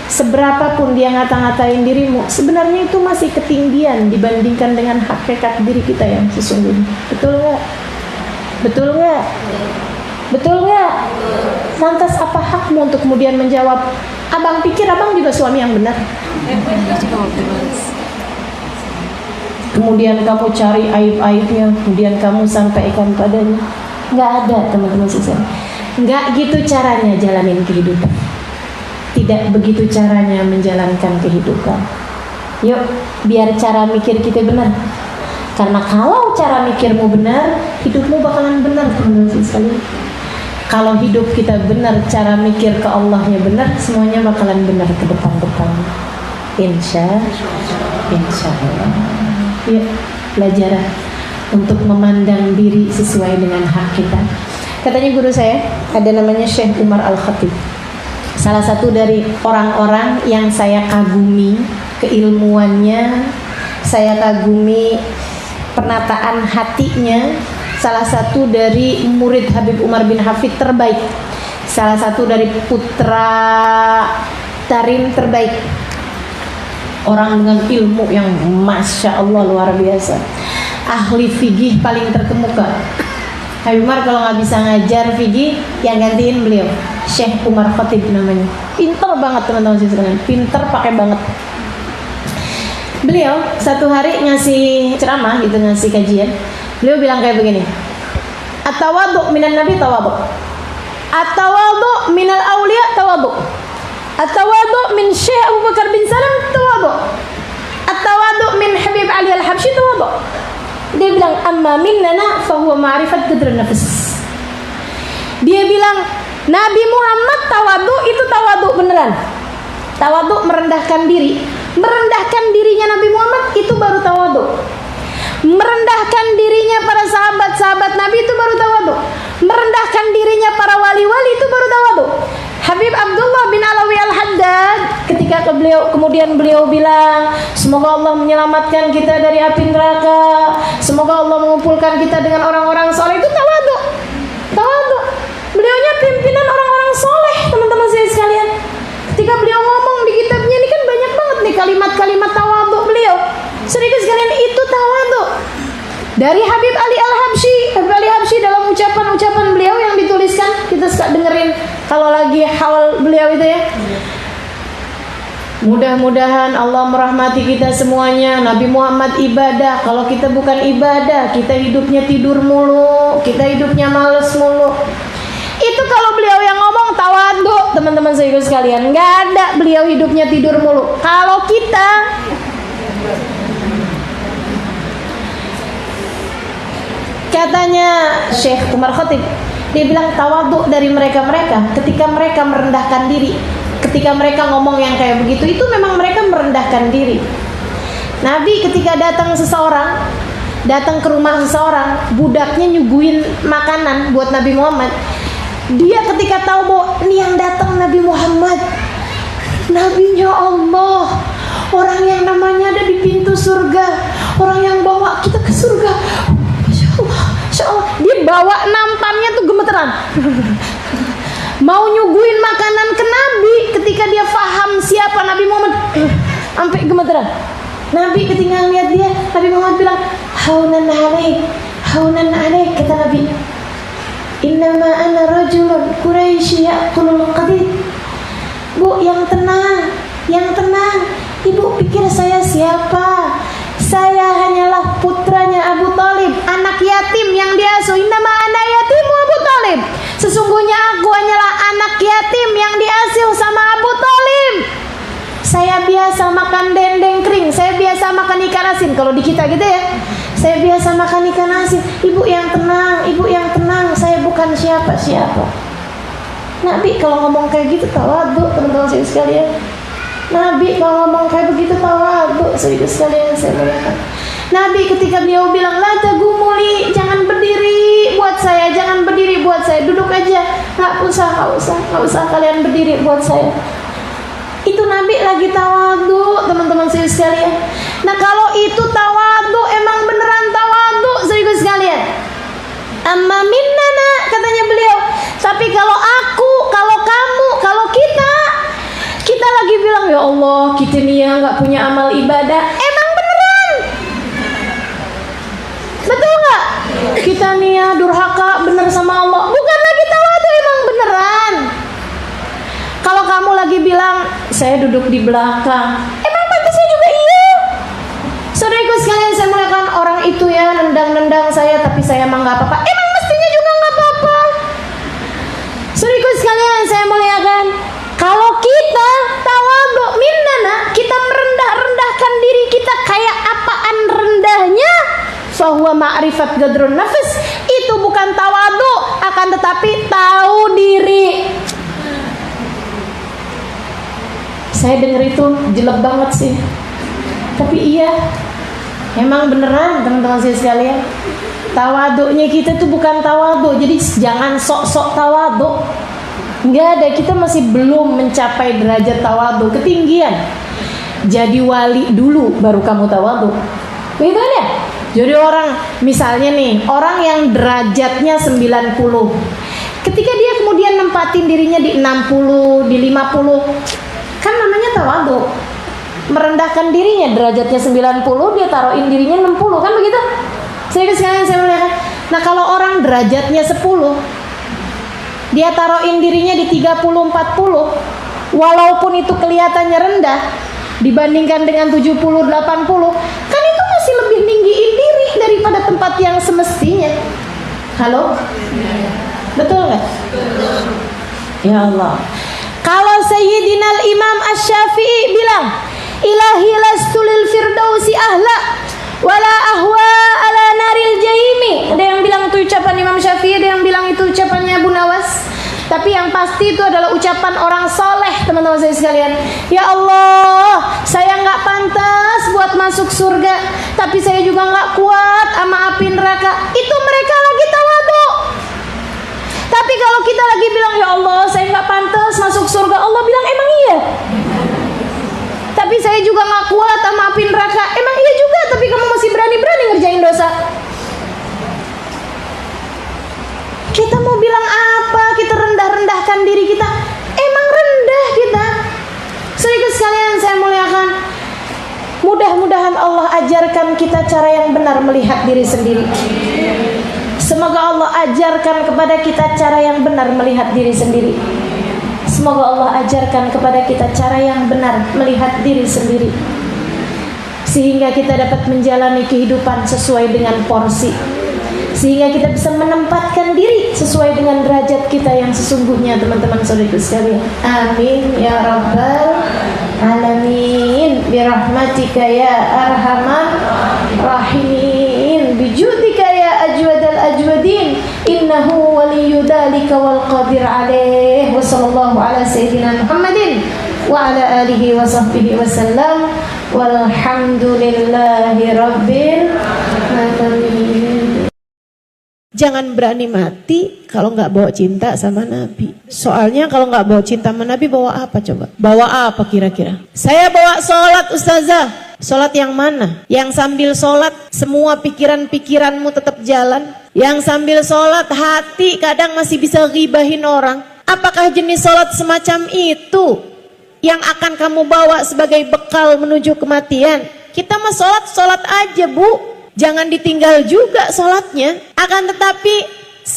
Seberapapun dia ngata-ngatain dirimu, sebenarnya itu masih ketinggian dibandingkan dengan hakikat diri kita yang sesungguhnya. Betul nggak? Betul nggak? Betul nggak? Lantas apa hakmu untuk kemudian menjawab? Abang pikir abang juga suami yang benar. Kemudian kamu cari aib-aibnya, kemudian kamu sampaikan padanya. Nggak ada, teman-teman sekalian. Nggak gitu caranya jalanin kehidupan. Tidak begitu caranya menjalankan kehidupan. Yuk, biar cara mikir kita benar. Karena kalau cara mikirmu benar, hidupmu bakalan benar, teman-teman sekalian. Kalau hidup kita benar, cara mikir ke Allahnya benar, semuanya bakalan benar ke depan-depan. Insya Allah. Yuk, belajar untuk memandang diri sesuai dengan hak kita. Katanya guru saya, ada namanya Syekh Umar Al-Khatib. Salah satu dari orang-orang yang saya kagumi keilmuannya, saya kagumi penataan hatinya. Salah satu dari murid Habib Umar bin Hafid terbaik, salah satu dari putra Tarim terbaik, orang dengan ilmu yang masya Allah luar biasa, ahli fikih paling terkemuka. Habib Umar kalau nggak bisa ngajar fikih, yang gantiin beliau Syekh Umar Khatib namanya. Pinter banget teman-teman sekalian, pinter pakai banget. Beliau satu hari ngasih ceramah gitu, ngasih kajian. Beliau bilang kayak begini, at-tawadhu minan nabi tawadhu, at-tawadhu minal awliya tawadhu, at-tawadhu min Syekh Abu Bakar bin Salam tawadhu, at-tawadhu min Habib Ali Al-Habsyi tawadhu. Dia bilang amma minnana fahuwa ma'rifat qadrun nafs. Dia bilang Nabi Muhammad tawadhu itu tawadhu beneran. Tawadhu merendahkan diri. Merendahkan dirinya Nabi Muhammad itu baru tawadhu. Merendahkan dirinya para sahabat-sahabat Nabi itu baru tawadhu. Merendahkan dirinya para wali-wali itu baru tawadhu. Habib Abdullah bin Alawi Al-Haddad ketika kemudian beliau bilang, semoga Allah menyelamatkan kita dari api neraka, semoga Allah mengumpulkan kita dengan orang-orang soleh, itu tawadhu. Tawadhu. Beliaunya pimpinan orang-orang soleh, teman-teman saya sekalian. Ketika beliau ngomong di kitabnya ini kan banyak banget nih kalimat-kalimat tawadhu beliau. Sedikit sekalian itu tawadhu. Dari Habib Ali Al-Habsyi, Habib Ali Al-Habsyi dalam ucapan-ucapan beliau yang dituliskan, kita suka dengerin kalau lagi haul beliau itu ya. Mudah-mudahan Allah merahmati kita semuanya. Nabi Muhammad ibadah. Kalau kita bukan ibadah, kita hidupnya tidur mulu, kita hidupnya males mulu. Itu kalau beliau yang ngomong tawadhu, teman-teman saya sekalian. Nggak ada beliau hidupnya tidur mulu. Kalau kita, katanya Syekh Umar Khatib, dia bilang tawadhu dari mereka-mereka ketika mereka merendahkan diri. Ketika mereka ngomong yang kayak begitu, itu memang mereka merendahkan diri. Nabi ketika datang ke rumah seseorang, budaknya nyuguhin makanan buat Nabi Muhammad. Dia ketika tahu bahwa ini yang datang Nabi Muhammad, Nabinya Allah, orang yang namanya ada di pintu surga, orang yang bawa kita ke surga. Masya Allah, dia bawa nampannya tuh gemeteran. Mau nyuguhin makanan ke Nabi, ketika dia faham siapa Nabi Muhammad, sampai gemeteran. Nabi ketika lihat dia, Nabi Muhammad bilang, haunan alaik, kata Nabi, innama ana rajulun Quraisy ya'kulul qadid. Bu, yang tenang. Ibu pikir saya siapa? Saya hanyalah putranya Abu Thalib, anak yatim yang diasuh. Innama ana yatimu Abu Thalib. Sesungguhnya aku hanyalah anak yatim yang diasuh sama Abu Thalib. Saya biasa makan dendeng kering, saya biasa makan ikan asin. Kalau di kita gitu ya, saya biasa makan ikan asin. Ibu yang tenang, saya bukan siapa. Nabi kalau ngomong kayak gitu tawadhu, teman-teman saya sekalian. Nabi kalau ngomong kayak begitu tawadhu, serius sekalian saya muliakan. Nabi ketika beliau bilang la tagumuli, jangan berdiri buat saya, jangan berdiri buat saya, duduk aja, nggak usah kalian berdiri buat saya. Itu Nabi lagi tawadhu, teman-teman saya sekalian. Nah kalau itu tawadhu, emang beneran tawadhu, serius sekalian. Amma minnana, katanya beliau. Tapi kalau aku, kalau kamu, kalau kita lagi bilang ya Allah, kita nih ya nggak punya amal ibadah, emang beneran? Betul nggak? Kita nih ya durhaka bener sama Allah, bukan lagi tawadhu, emang beneran. Kalau kamu lagi bilang saya duduk di belakang, emang pantasnya juga iya. Saudaraku sekalian saya muliakan, orang itu ya nendang saya, tapi saya emang nggak apa-apa, emang mestinya juga nggak apa-apa. Saudaraku sekalian saya muliakan, kalau kita tawadhu minnana, kita merendah-rendahkan diri kita kayak apaan rendahnya, fahuwa ma'rifat gadrun nafs, itu bukan tawadhu, akan tetapi tahu diri. Saya dengar itu jelek banget sih, tapi iya, emang beneran teman-teman saya sekalian. Tawadhunya kita tuh bukan tawadhu, jadi jangan sok-sok tawadhu. Enggak ada, kita masih belum mencapai derajat tawadhu, ketinggian. Jadi wali dulu baru kamu tawadhu. Begitu kan ya? Jadi orang, misalnya nih, orang yang derajatnya 90, ketika dia kemudian nempatin dirinya di 60, di 50, kan namanya tawadhu. Merendahkan dirinya, derajatnya 90, dia taruhin dirinya 60, kan begitu? Sekalian saya melihat. Nah kalau orang derajatnya 10, dia taruhin dirinya di 30, 40, walaupun itu kelihatannya rendah dibandingkan dengan 70, 80, kan itu masih lebih ninggiin diri daripada tempat yang semestinya. Halo? Betul nggak? Ya Allah. Kalau Sayyidina Imam Asy-Syafi'i bilang, ilahi lastu lil firdausi ahla wala ahwa ala naril jahimi. Ada yang bilang itu ucapan Imam Syafi'i, ada yang bilang itu ucapannya Abu Nawas. Tapi yang pasti itu adalah ucapan orang soleh, teman-teman saya sekalian. Ya Allah, saya nggak pantas buat masuk surga, tapi saya juga nggak kuat sama api neraka. Itu mereka lagi tawadhu. Tapi kalau kita lagi bilang ya Allah, saya nggak pantas masuk surga, Allah bilang emang iya. Tapi saya juga nggak kuat sama api neraka, emang iya juga. Tapi kamu masih berani-berani ngerjain dosa. Kita mau bilang apa? Kita rendah-rendahkan diri kita, emang rendah kita. Sedikit sekalian saya muliakan. Mudah-mudahan Allah ajarkan kita cara yang benar melihat diri sendiri. Semoga Allah ajarkan kepada kita cara yang benar melihat diri sendiri. Semoga Allah ajarkan kepada kita cara yang benar melihat diri sendiri, sehingga kita dapat menjalani kehidupan sesuai dengan porsi, sehingga kita bisa menempatkan diri sesuai dengan derajat kita yang sesungguhnya, teman-teman saudaraku sekalian. Amin ya rabbal alamin, birahmatika ya arhamar rahimin, bijudika ya ajwadal ajwadin, innahu waliyyu dzalika wal qadir alaih. Wa sallallahu ala sayyidina Muhammadin wa ala alihi wa sahbihi wasallam, walhamdulillahi rabbil alamin. Jangan berani mati kalau nggak bawa cinta sama Nabi. Soalnya kalau nggak bawa cinta sama Nabi, bawa apa coba? Bawa apa kira-kira? Saya bawa sholat ustazah. Sholat yang mana? Yang sambil sholat semua pikiran-pikiranmu tetap jalan? Yang sambil sholat hati kadang masih bisa ghibahin orang? Apakah jenis sholat semacam itu yang akan kamu bawa sebagai bekal menuju kematian? Kita mah sholat aja bu, jangan ditinggal juga sholatnya. Akan tetapi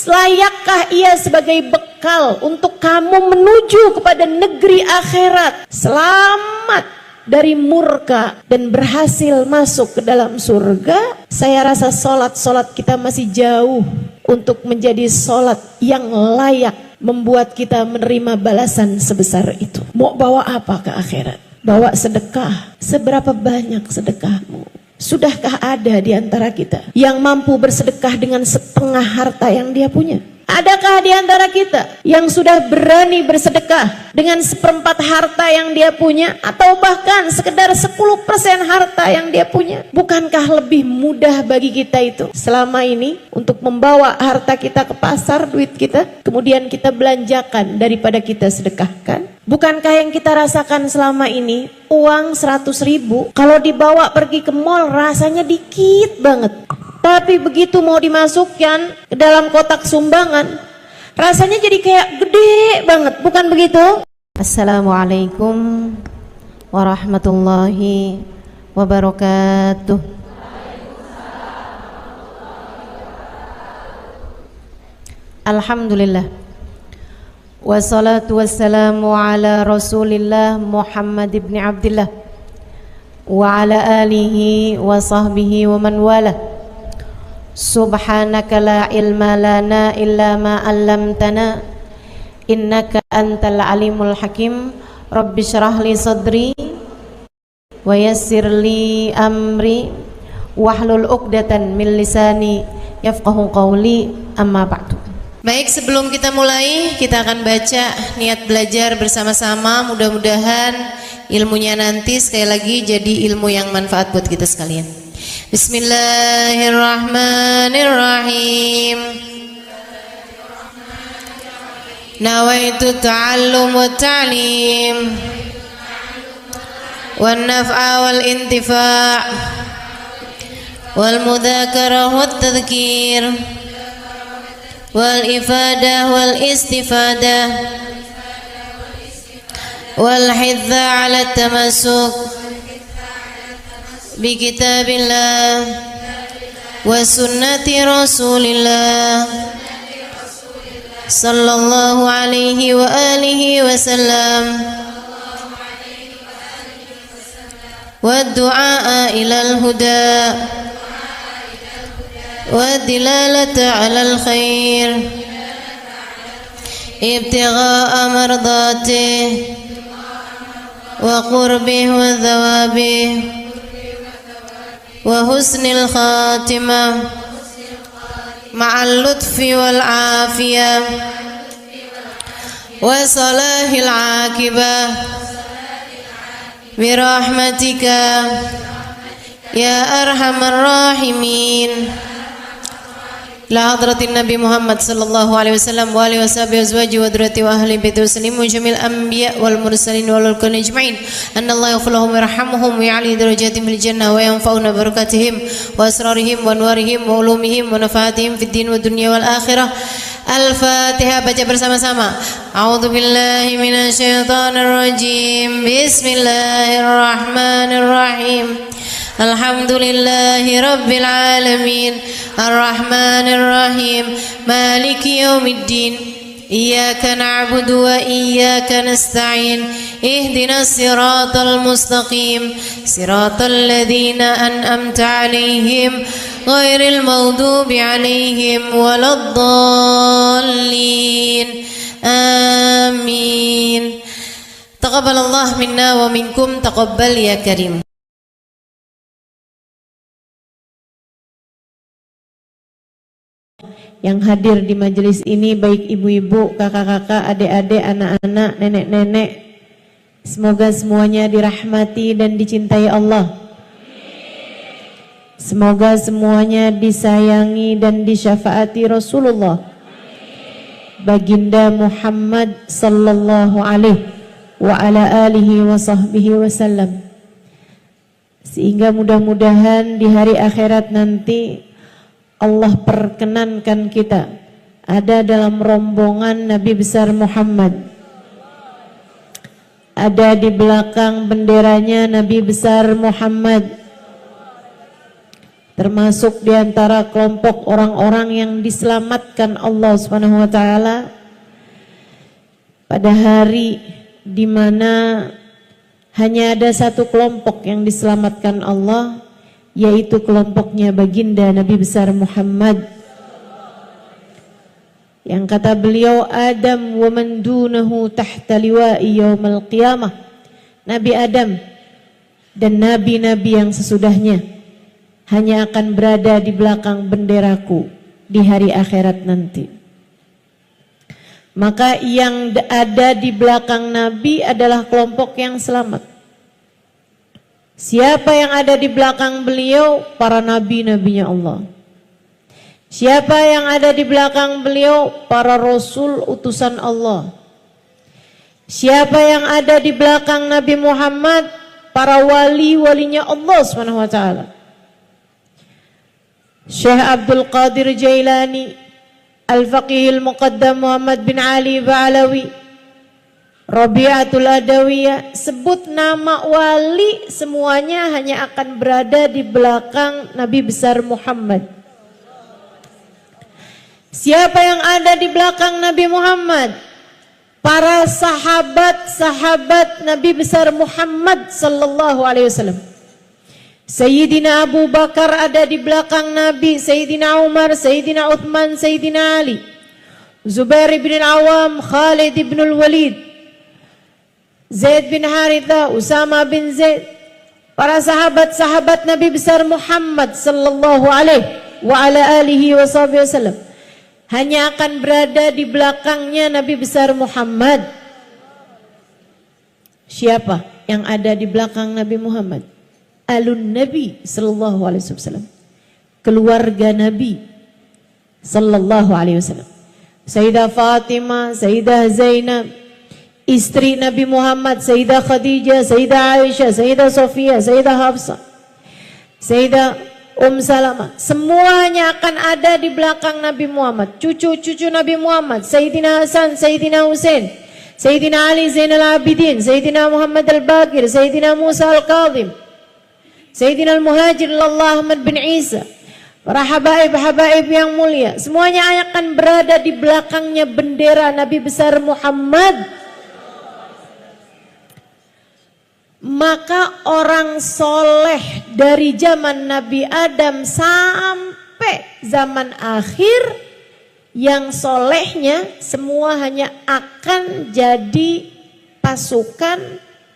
layakkah ia sebagai bekal untuk kamu menuju kepada negeri akhirat, selamat dari murka dan berhasil masuk ke dalam surga? Saya rasa sholat kita masih jauh untuk menjadi sholat yang layak membuat kita menerima balasan sebesar itu. Mau bawa apa ke akhirat? Bawa sedekah. Seberapa banyak sedekahmu? Sudahkah ada di antara kita yang mampu bersedekah dengan setengah harta yang dia punya? Adakah di antara kita yang sudah berani bersedekah dengan 1/4 harta yang dia punya, atau bahkan sekedar 10% harta yang dia punya? Bukankah lebih mudah bagi kita itu selama ini untuk membawa harta kita ke pasar, duit kita, kemudian kita belanjakan daripada kita sedekahkan? Bukankah yang kita rasakan selama ini, uang 100.000 kalau dibawa pergi ke mall rasanya dikit banget, tapi begitu mau dimasukkan ke dalam kotak sumbangan rasanya jadi kayak gede banget, bukan begitu? Assalamualaikum warahmatullahi wabarakatuh. Alhamdulillah, wassalatu wassalamu ala rasulillah Muhammad ibn Abdillah wa ala alihi wa sahbihi wa man wala. Subhanaka la ilma lana illa ma 'allamtana innaka antal alimul hakim. Rabbi shrah li sadri wa yassir li amri wahlul 'uqdatan min lisani yafqahu qawli, amma ba'du. Baik, sebelum kita mulai, kita akan baca niat belajar bersama-sama. Mudah-mudahan ilmunya nanti sekali lagi jadi ilmu yang manfaat buat kita sekalian. Bismillahirrahmanirrahim. Nawaitu ta'allum wa ta'lim wan naf'a wal intifa' wal mudzakarah wat tadhkir wal ifadah wal istifadah wal hidza 'ala tamassuk bi kitabillah wa sunnati rasulillah sallallahu alaihi wa alihi wasallam wa du'a ilal huda wa dilalata alal khair ibtigha'a mardatih wa qurbih wa thawabih wa husnil khatimah ma'al lutfi wal afiyah wa salahil akibah birahmatika ya arhamar rahimin. La hadratin Nabi Muhammad sallallahu alaihi wasallam wa alihi washabihi azwaji wa dzurriyyati wa ahli baiti waslimu jamil anbiya wal mursalin wal ulul ajma'in anna Allah yaghfir lahum wa yarhamhum wa ya'li darajatihim fil jannah wa yanfa'una barakatihim wa asrarihim wa anwarihim wa ulumihim wa nafaatihim fid din wa dunya wal akhirah. Al-Fatihah, baca bersama-sama. A'udzu billahi minasy syaithanir rajim. Bismillahirrahmanirrahim. Alhamdulillahi rabbil alamin arrahmanir rahim maliki yaumiddin iyyaka na'budu wa iyyaka nasta'in ihdinas siratal mustaqim siratal ladzina an'amta 'alaihim ghairil maghdubi 'alaihim waladdallin. Amin. Taqabbalallahu minna wa minkum, taqabbal ya karim. Yang hadir di majelis ini baik ibu-ibu, kakak-kakak, adik-adik, anak-anak, nenek-nenek, semoga semuanya dirahmati dan dicintai Allah. Semoga semuanya disayangi dan disyafaati Rasulullah Baginda Muhammad sallallahu alaihi wa ala alihi wa sahbihi wasallam, sehingga mudah-mudahan di hari akhirat nanti Allah perkenankan kita ada dalam rombongan Nabi besar Muhammad, ada di belakang benderanya Nabi besar Muhammad, termasuk di antara kelompok orang-orang yang diselamatkan Allah Subhanahu wa taala pada hari di mana hanya ada satu kelompok yang diselamatkan Allah, yaitu kelompoknya baginda Nabi besar Muhammad, yang kata beliau Adam wa man dunahu tahta liwa'i yaumal qiyamah. Nabi Adam dan nabi-nabi yang sesudahnya hanya akan berada di belakang benderaku di hari akhirat nanti. maka yang ada di belakang Nabi adalah kelompok yang selamat. Siapa yang ada di belakang beliau? Para nabi-nabinya Allah. Siapa yang ada di belakang beliau? Para rasul utusan Allah. Siapa yang ada di belakang Nabi Muhammad? Para wali-walinya Allah Subhanahu wa taala. Syekh Abdul Qadir Jailani, Al-Faqih Al-Muqaddam Muhammad bin Ali Ba'alawi, Rabi'atul Adawiyah, sebut nama wali semuanya hanya akan berada di belakang Nabi besar Muhammad. Siapa yang ada di belakang Nabi Muhammad? Para sahabat-sahabat Nabi besar Muhammad sallallahu alaihi wasallam. Sayyidina Abu Bakar ada di belakang Nabi, Sayyidina Umar, Sayyidina Uthman, Sayyidina Ali, Zubair bin Awam, Khalid bin Walid, Zaid bin Haritha, Usama bin Zaid. Para sahabat-sahabat Nabi besar Muhammad sallallahu alaihi wa ala alihi wasallam hanya akan berada di belakangnya Nabi besar Muhammad. Siapa yang ada di belakang Nabi Muhammad? Alun Nabi sallallahu alaihi wasallam, keluarga Nabi sallallahu alaihi wasallam. Sayyidah Fatimah, Sayyidah Zainab, istri Nabi Muhammad, Sayyidah Khadijah, Sayyidah Aisyah, Sayyidah Sofia, Sayyidah Hafsah, Sayyidah Salamah, semuanya akan ada di belakang Nabi Muhammad. Cucu-cucu Nabi Muhammad, Sayyidina Hasan, Sayyidina Husain, Sayyidina Ali Zainal Abidin, Sayyidina Muhammad Al-Baqir, Sayyidina Musa Al-Kadhim, Sayyidina Al-Muhajir Allah Ahmad bin Isa. Para habaib-habaib yang mulia, semuanya akan berada di belakangnya bendera Nabi besar Muhammad. Maka orang soleh dari zaman Nabi Adam sampai zaman akhir, yang solehnya semua hanya akan jadi pasukan,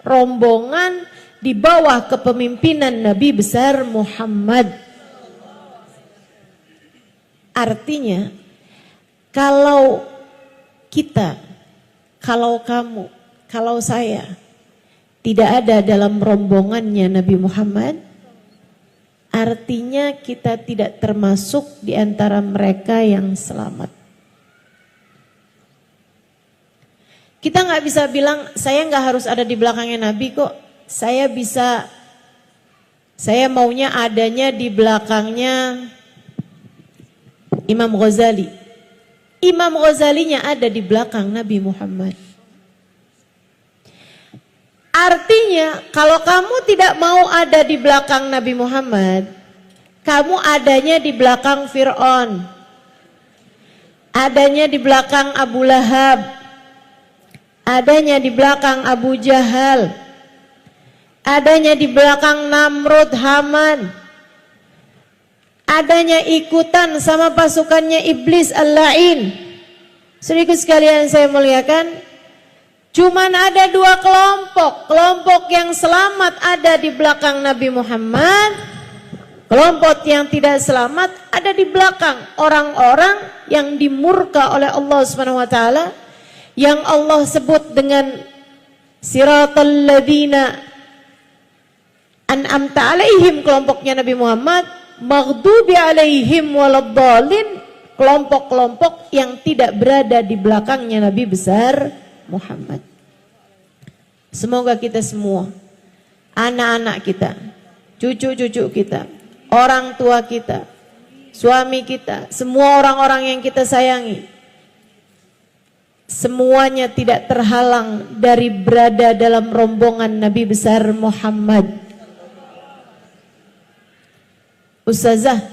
rombongan di bawah kepemimpinan Nabi besar Muhammad. Artinya, kalau kita, kalau kamu, kalau saya tidak ada dalam rombongannya Nabi Muhammad, artinya kita tidak termasuk di antara mereka yang selamat. Kita nggak bisa bilang saya nggak harus ada di belakangnya Nabi kok. Saya maunya adanya di belakangnya Imam Ghazali. Imam Ghazalinya ada di belakang Nabi Muhammad. Artinya kalau kamu tidak mau ada di belakang Nabi Muhammad, kamu adanya di belakang Fir'aun, adanya di belakang Abu Lahab, adanya di belakang Abu Jahal, adanya di belakang Namrud, Haman, adanya ikutan sama pasukannya Iblis Al-La'in. Sedikit sekalian saya muliakan, cuman ada dua kelompok. Kelompok yang selamat ada di belakang Nabi Muhammad. Kelompok yang tidak selamat ada di belakang orang-orang yang dimurka oleh Allah Subhanahu wa taala, yang Allah sebut dengan siratal ladzina an'amta alaihim, kelompoknya Nabi Muhammad, maghdubi alaihim waladdallin, kelompok-kelompok yang tidak berada di belakangnya Nabi besar Muhammad. Semoga kita semua, anak-anak kita, cucu-cucu kita, orang tua kita, suami kita, semua orang-orang yang kita sayangi, semuanya tidak terhalang dari berada dalam rombongan Nabi besar Muhammad. Ustazah,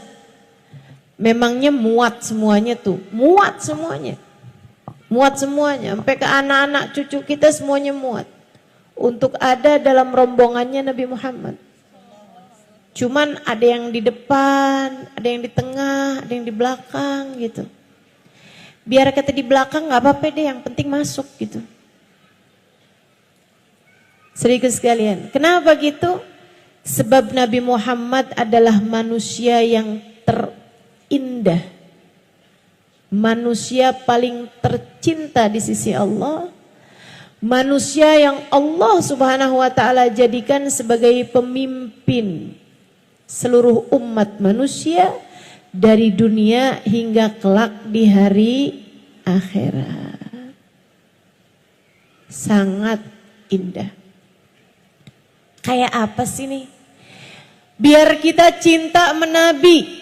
memangnya muat semuanya tuh? Muat semuanya. Muat semuanya, sampai ke anak-anak cucu kita semuanya muat untuk ada dalam rombongannya Nabi Muhammad. Cuman ada yang di depan, ada yang di tengah, ada yang di belakang gitu. Biar kata di belakang nggak apa-apa deh, yang penting masuk gitu. Sedikit sekalian, kenapa gitu? Sebab Nabi Muhammad adalah manusia yang terindah, manusia paling tercinta di sisi Allah, manusia yang Allah Subhanahu wa taala jadikan sebagai pemimpin seluruh umat manusia dari dunia hingga kelak di hari akhirat. Sangat indah. Kayak apa sih nih? Biar kita cinta menabi.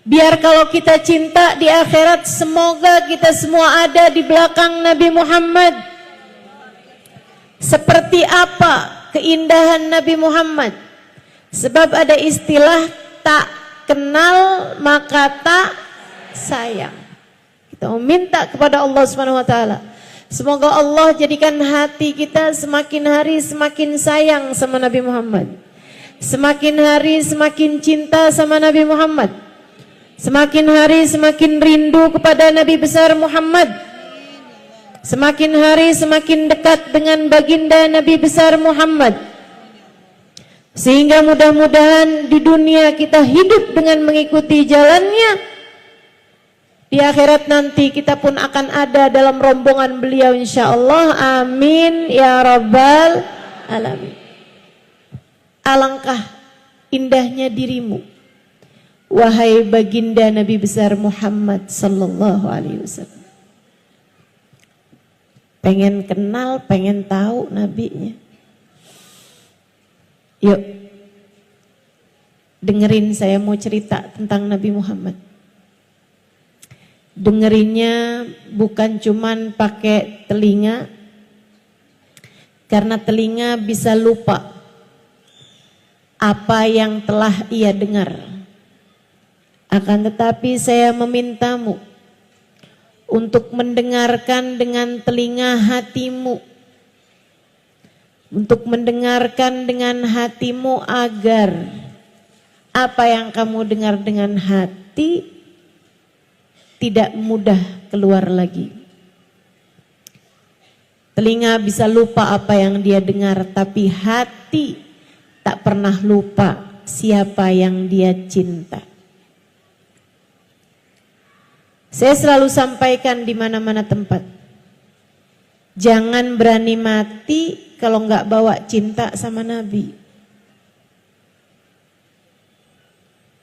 Biar kalau kita cinta di akhirat, semoga kita semua ada di belakang Nabi Muhammad. Seperti apa keindahan Nabi Muhammad? Sebab ada istilah tak kenal maka tak sayang. Kita meminta kepada Allah Subhanahu wa taala, semoga Allah jadikan hati kita semakin hari semakin sayang sama Nabi Muhammad. Semakin hari semakin cinta sama Nabi Muhammad. Semakin hari semakin rindu kepada Nabi besar Muhammad. Semakin hari semakin dekat dengan baginda Nabi besar Muhammad. Sehingga mudah-mudahan di dunia kita hidup dengan mengikuti jalannya. Di akhirat nanti kita pun akan ada dalam rombongan beliau insyaallah. Amin ya rabbal alamin. Alangkah indahnya dirimu, wahai baginda Nabi besar Muhammad sallallahu alaihi wasallam. Pengen kenal, pengen tahu nabinya. Yuk, dengerin saya mau cerita tentang Nabi Muhammad. Dengerinnya bukan cuman pakai telinga, karena telinga bisa lupa apa yang telah ia dengar. Akan tetapi saya memintamu untuk mendengarkan dengan telinga hatimu, untuk mendengarkan dengan hatimu agar apa yang kamu dengar dengan hati tidak mudah keluar lagi. Telinga bisa lupa apa yang dia dengar, tapi hati tak pernah lupa siapa yang dia cinta. Saya selalu sampaikan di mana-mana tempat, jangan berani mati kalau nggak bawa cinta sama Nabi.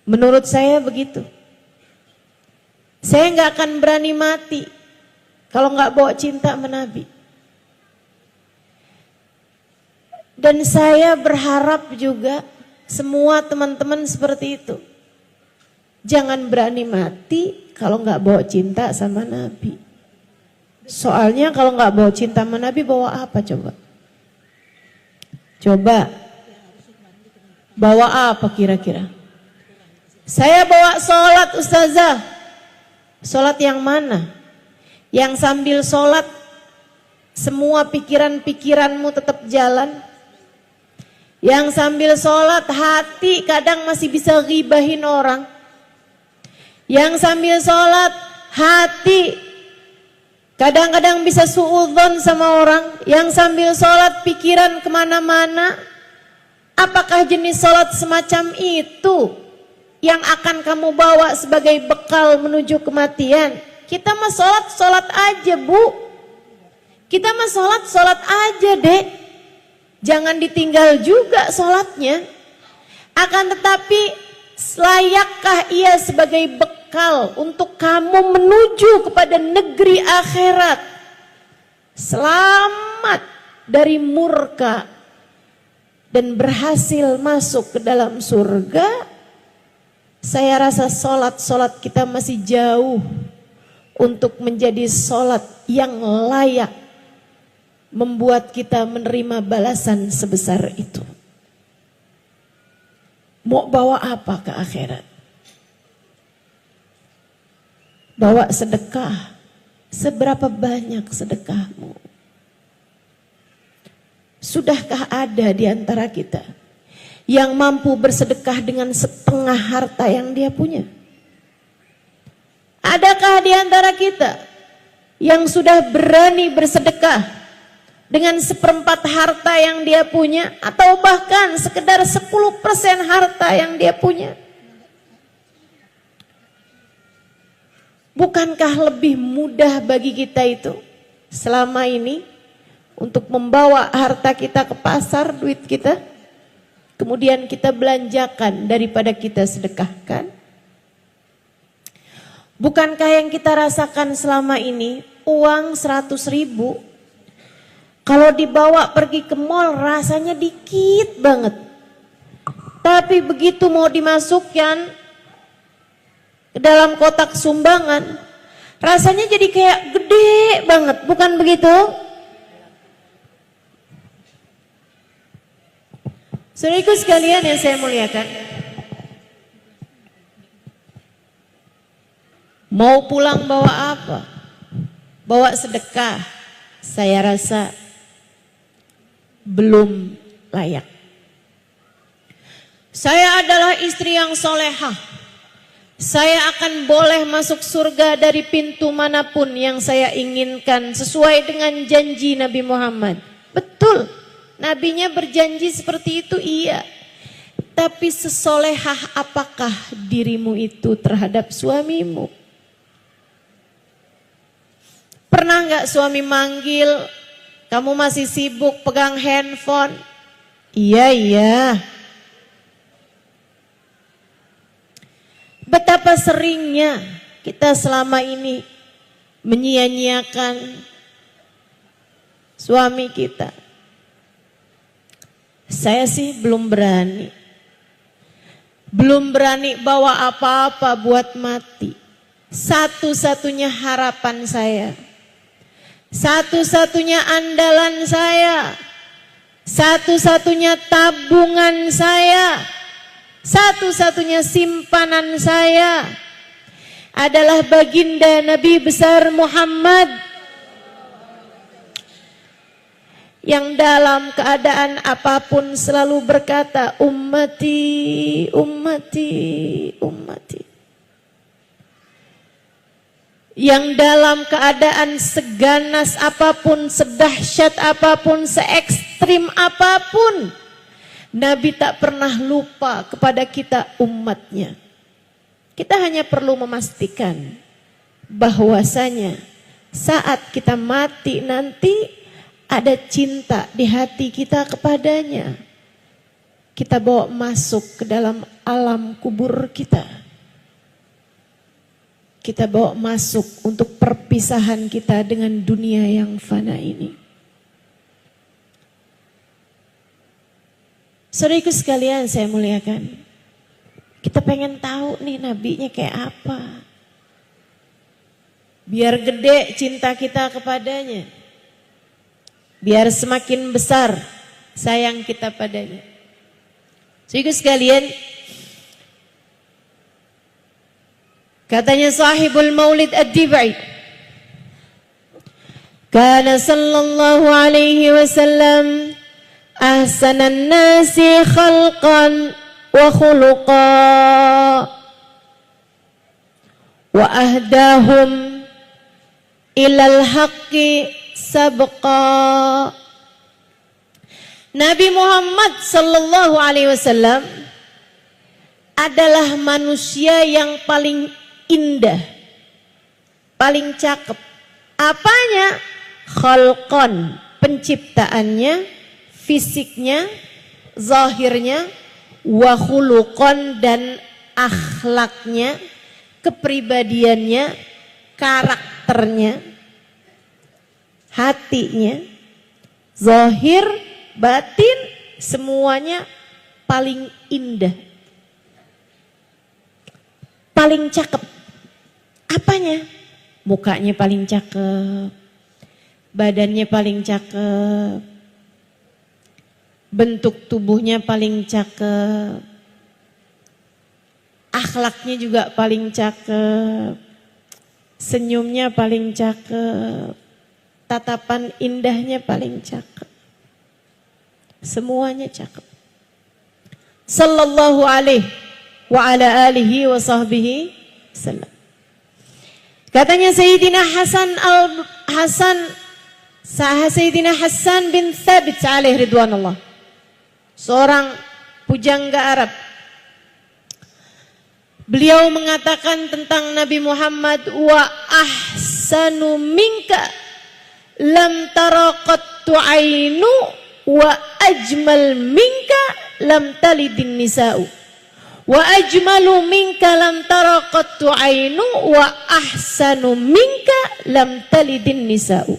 Menurut saya begitu. Saya nggak akan berani mati kalau nggak bawa cinta sama Nabi. Dan saya berharap juga semua teman-teman seperti itu. Jangan berani mati kalau nggak bawa cinta sama Nabi. Soalnya kalau nggak bawa cinta sama Nabi, bawa apa coba? Coba. Bawa apa kira-kira? Saya bawa sholat ustazah. Sholat yang mana? Yang sambil sholat semua pikiran-pikiranmu tetap jalan. Yang sambil sholat hati kadang masih bisa ghibahin orang. Yang sambil sholat hati kadang-kadang bisa suudzon sama orang. Yang sambil sholat pikiran kemana-mana. Apakah jenis sholat semacam itu yang akan kamu bawa sebagai bekal menuju kematian? Kita mah sholat aja bu. Kita mah sholat aja dek. Jangan ditinggal juga sholatnya. Akan tetapi layakkah ia sebagai bekal untuk kamu menuju kepada negeri akhirat, selamat dari murka dan berhasil masuk ke dalam surga? Saya rasa sholat kita masih jauh untuk menjadi sholat yang layak membuat kita menerima balasan sebesar itu. Mau bawa apa ke akhirat? Bawa sedekah. Seberapa banyak sedekahmu? Sudahkah ada di antara kita yang mampu bersedekah dengan setengah harta yang dia punya? Adakah di antara kita yang sudah berani bersedekah dengan 1/4 harta yang dia punya, atau bahkan sekedar 10% harta yang dia punya? Bukankah lebih mudah bagi kita itu selama ini untuk membawa harta kita ke pasar, duit kita, kemudian kita belanjakan daripada kita sedekahkan? Bukankah yang kita rasakan selama ini, uang 100.000 kalau dibawa pergi ke mall rasanya dikit banget, tapi begitu mau dimasukkan ke dalam kotak sumbangan rasanya jadi kayak gede banget, bukan begitu? Saudaraku sekalian yang saya muliakan, mau pulang bawa apa? Bawa sedekah, saya rasa belum layak. Saya adalah istri yang solehah, saya akan boleh masuk surga dari pintu manapun yang saya inginkan sesuai dengan janji Nabi Muhammad. Betul, nabinya berjanji seperti itu, iya. Tapi sesolehah apakah dirimu itu terhadap suamimu? Pernah nggak suami manggil, kamu masih sibuk pegang handphone? Iya. Betapa seringnya kita selama ini menyia-nyiakan suami kita. Saya sih belum berani bawa apa-apa buat mati. Satu-satunya harapan saya, satu-satunya andalan saya, satu-satunya tabungan saya, satu-satunya simpanan saya adalah baginda Nabi besar Muhammad, yang dalam keadaan apapun selalu berkata, ummati, ummati, ummati. Yang dalam keadaan seganas apapun, sedahsyat apapun, se-ekstrim apapun, Nabi tak pernah lupa kepada kita umatnya. Kita hanya perlu memastikan bahwasanya saat kita mati nanti ada cinta di hati kita kepadanya. Kita bawa masuk ke dalam alam kubur kita. Kita bawa masuk untuk perpisahan kita dengan dunia yang fana ini. Saudaraku sekalian saya muliakan, kita pengen tahu nih nabinya kayak apa, biar gede cinta kita kepadanya, biar semakin besar sayang kita padanya. Saudaraku sekalian, katanya sahibul maulid ad-dibai, kana sallallahu alaihi wasallam ahsanan nasi khalqan wa khuluqa wa ahdahum ilal haqqi sabqa. Nabi Muhammad sallallahu alaihi wasallam adalah manusia yang paling indah, paling cakep. Apanya? Khalqan, penciptaannya, fisiknya, zahirnya, wa khuluqan, dan akhlaknya, kepribadiannya, karakternya, hatinya, zahir, batin, semuanya paling indah, paling cakep. Apanya? Mukanya paling cakep, badannya paling cakep, bentuk tubuhnya paling cakep, akhlaknya juga paling cakep, senyumnya paling cakep, tatapan indahnya paling cakep, semuanya cakep. Sallallahu alaihi wa ala alihi wa sahbihi sallam. Katanya Sayyidina Sayyidina Hasan bin Thabit alaihi ridwanullah, seorang pujangga Arab, Beliau mengatakan tentang Nabi Muhammad, wa ahsanu minka lam tara qattu ainu wa ajmal minka lam talidin nisa'u wa ajmalu minka lam tara qattu ainu wa ahsanu minka lam talidin nisa'u.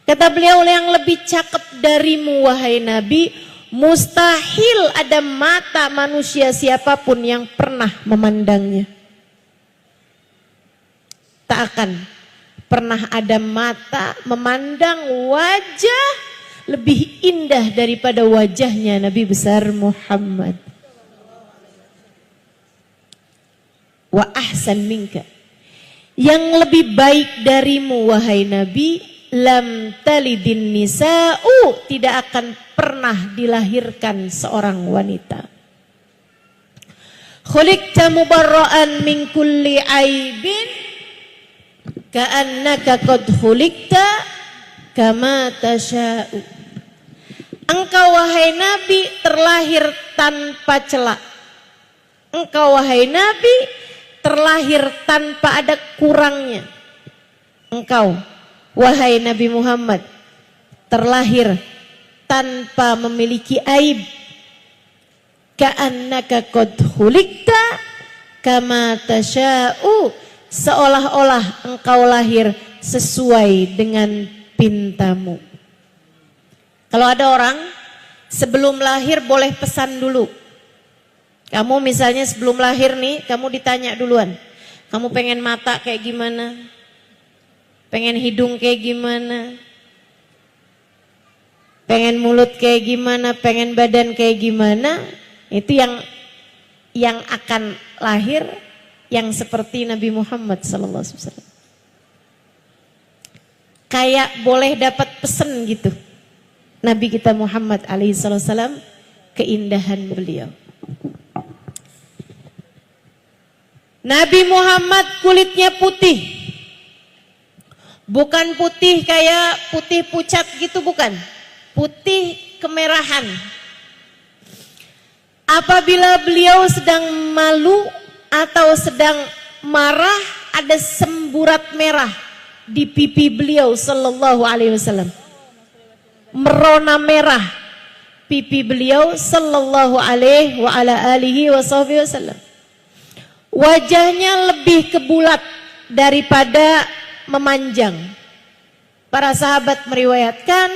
Kata beliau, yang lebih cakep darimu wahai Nabi, mustahil ada mata manusia siapapun yang pernah memandangnya. Tak akan pernah ada mata memandang wajah lebih indah daripada wajahnya Nabi besar Muhammad. Wa ahsan minka, yang lebih baik darimu wahai Nabi, lam talidin nisa'u, tidak akan pernah dilahirkan seorang wanita. Khuliqta mubarra'an min kulli aibin ka'annaka qad khuliqta kama tasha'u. Engkau wahai Nabi terlahir tanpa celah. Engkau wahai Nabi terlahir tanpa ada kurangnya. Engkau wahai Nabi Muhammad terlahir tanpa memiliki aib. Ka'annaka qad khuliqta kama tasha'u, seolah-olah engkau lahir sesuai dengan pintamu. Kalau ada orang sebelum lahir boleh pesan dulu. Kamu misalnya sebelum lahir nih, kamu ditanya duluan, kamu pengen mata kayak gimana? Pengen hidung kayak gimana? Pengen mulut kayak gimana? Pengen badan kayak gimana? Itu yang akan lahir yang seperti Nabi Muhammad SAW. Kayak boleh dapat pesen gitu. Nabi kita Muhammad SAW, keindahan beliau. Nabi Muhammad kulitnya putih. Bukan putih kayak putih pucat gitu, bukan. Putih kemerahan. Apabila beliau sedang malu atau sedang marah, ada semburat merah di pipi beliau sallallahu alaihi wasallam. Merona merah pipi beliau sallallahu alaihi wa ala alihi wasallam. Wajahnya lebih kebulat daripada memanjang. Para sahabat meriwayatkan,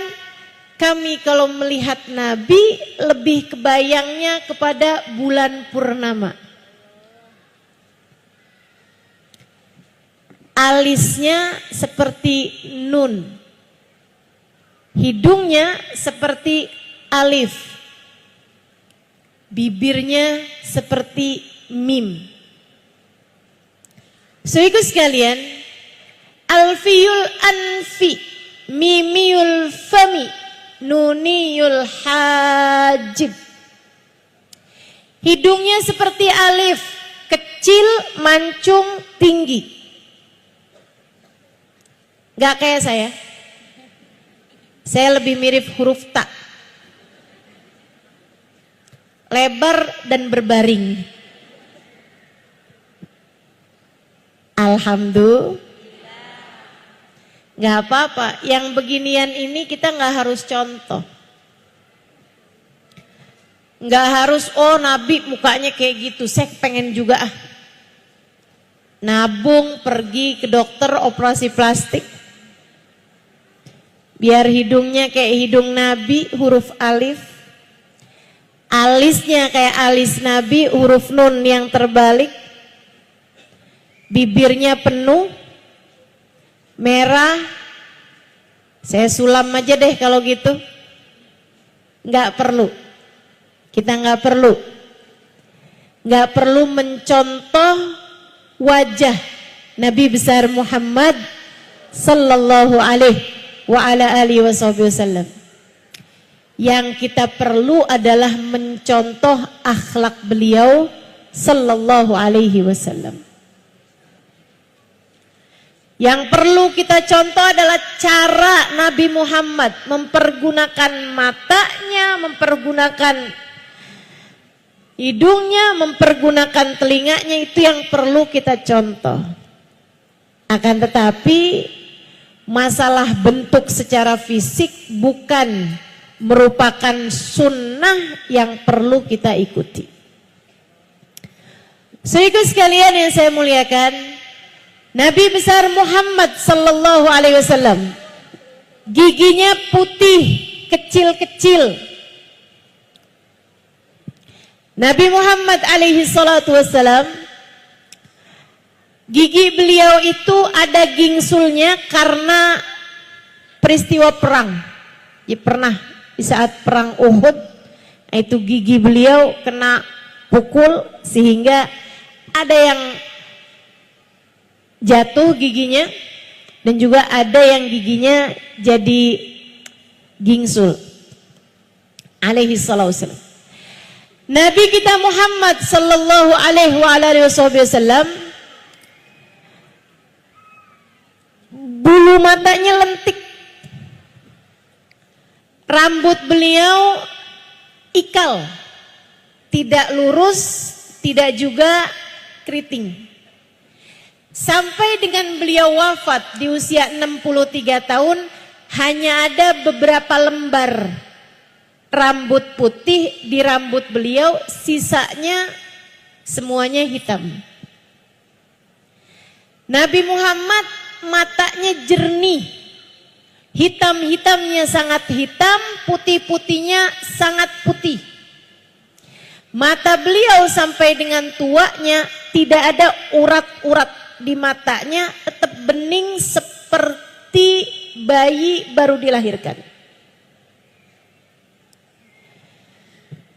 kami kalau melihat Nabi lebih kebayangnya kepada bulan purnama. Alisnya seperti nun, hidungnya seperti alif, bibirnya seperti mim. Saudaraku sekalian, alfiyul anfi, mimiyul fami, nuniyul hajib. Hidungnya seperti alif, kecil, mancung, tinggi. Gak kayak saya. Saya lebih mirip huruf ta. Lebar dan berbaring. Alhamdulillah. Gak apa-apa. Yang beginian ini kita gak harus contoh. Gak harus, oh Nabi mukanya kayak gitu, saya pengen juga. Nabung, pergi ke dokter, operasi plastik. Biar hidungnya kayak hidung Nabi, huruf alif. Alisnya kayak alis Nabi, huruf nun yang terbalik. Bibirnya penuh, merah. Saya sulam aja deh kalau gitu. Nggak perlu. Kita nggak perlu mencontoh wajah Nabi besar Muhammad sallallahu alaihi wa ala alihi wasallam. Yang kita perlu adalah mencontoh akhlak beliau sallallahu alaihi wasallam. Yang perlu kita contoh adalah cara Nabi Muhammad mempergunakan matanya, mempergunakan hidungnya, mempergunakan telinganya, itu yang perlu kita contoh. Akan tetapi masalah bentuk secara fisik bukan merupakan sunnah yang perlu kita ikuti. Saudara sekalian yang saya muliakan, Nabi besar Muhammad sallallahu alaihi wasallam giginya putih, kecil-kecil. Nabi Muhammad alaihi salatu wassalam, gigi beliau itu ada gingsulnya karena peristiwa perang. Ya, pernah di saat perang Uhud, itu gigi beliau kena pukul sehingga ada yang jatuh giginya dan juga ada yang giginya jadi gingsul. Alaihi salatu wassalam. Nabi kita Muhammad sallallahu alaihi wasallam bulu matanya lentik. Rambut beliau ikal. Tidak lurus, tidak juga keriting. Sampai dengan beliau wafat di usia 63 tahun hanya ada beberapa lembar rambut putih di rambut beliau, sisanya semuanya hitam. Nabi Muhammad matanya jernih, hitam-hitamnya sangat hitam, putih-putihnya sangat putih. Mata beliau sampai dengan tuanya tidak ada urat-urat di matanya, tetap bening seperti bayi baru dilahirkan.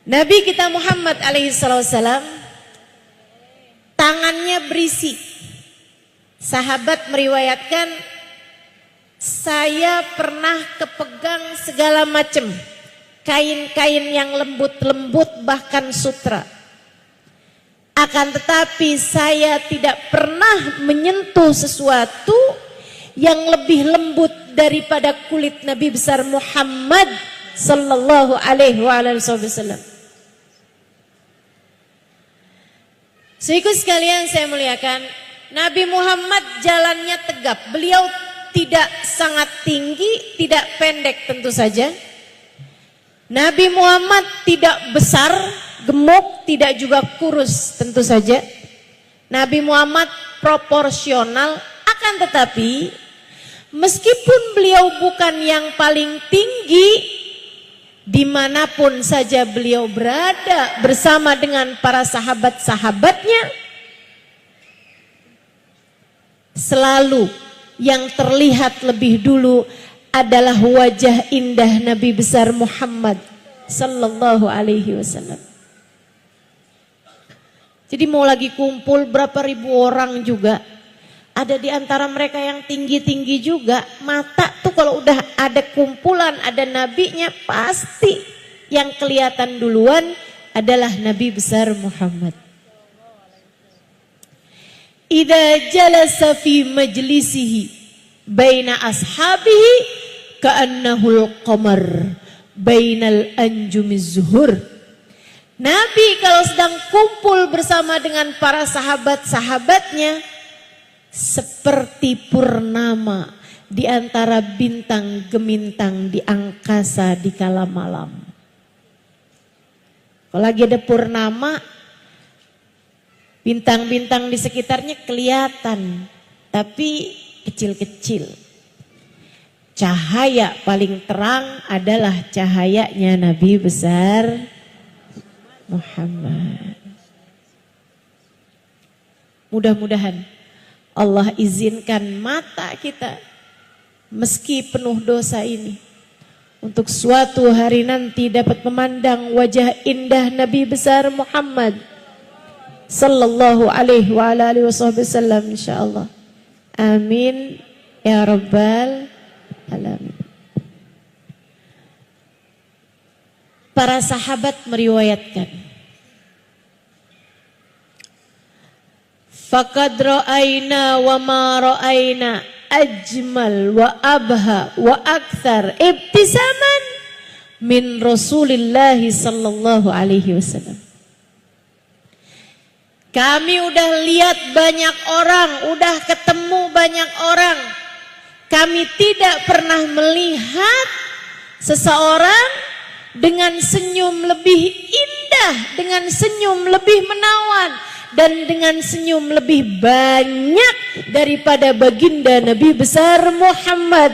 Nabi kita Muhammad alaihi salam tangannya berisi. Sahabat meriwayatkan, saya pernah kepegang segala macam kain-kain yang lembut-lembut, bahkan sutra. Akan tetapi saya tidak pernah menyentuh sesuatu yang lebih lembut daripada kulit Nabi besar Muhammad sallallahu alaihi wasallam. Saudara sekalian saya muliakan, Nabi Muhammad jalannya tegap. Beliau tidak sangat tinggi, tidak pendek tentu saja. Nabi Muhammad tidak besar, gemuk, tidak juga kurus tentu saja. Nabi Muhammad proporsional, akan tetapi meskipun beliau bukan yang paling tinggi, dimanapun saja beliau berada bersama dengan para sahabat-sahabatnya, selalu yang terlihat lebih dulu adalah wajah indah Nabi besar Muhammad sallallahu alaihi wasallam. Jadi mau lagi kumpul berapa ribu orang juga, ada di antara mereka yang tinggi-tinggi juga, mata tuh kalau udah ada kumpulan, ada nabinya, pasti yang kelihatan duluan adalah Nabi besar Muhammad. Idza jalasa fi majlisihi baina ashabihi ka'annahul qamar bainal anjumiz zuhur. Nabi kalau sedang kumpul bersama dengan para sahabat-sahabatnya seperti purnama di antara bintang gemintang di angkasa di kala malam. Kalau lagi ada purnama, bintang-bintang di sekitarnya kelihatan, tapi kecil-kecil. Cahaya paling terang adalah cahayanya Nabi besar Muhammad. Mudah-mudahan Allah izinkan mata kita meski penuh dosa ini untuk suatu hari nanti dapat memandang wajah indah Nabi besar Muhammad sallallahu alaihi wa alihi wasallam insyaallah. Amin ya rabbal alamin. Para sahabat meriwayatkan, faqad ra'ayna wa ma ra'ayna ajmal wa abha wa akthar ibtisaman min Rasulillah sallallahu alaihi wasallam. Kami udah lihat banyak orang, udah ketemu banyak orang. Kami tidak pernah melihat seseorang dengan senyum lebih indah, dengan senyum lebih menawan, dan dengan senyum lebih banyak daripada baginda Nabi besar Muhammad.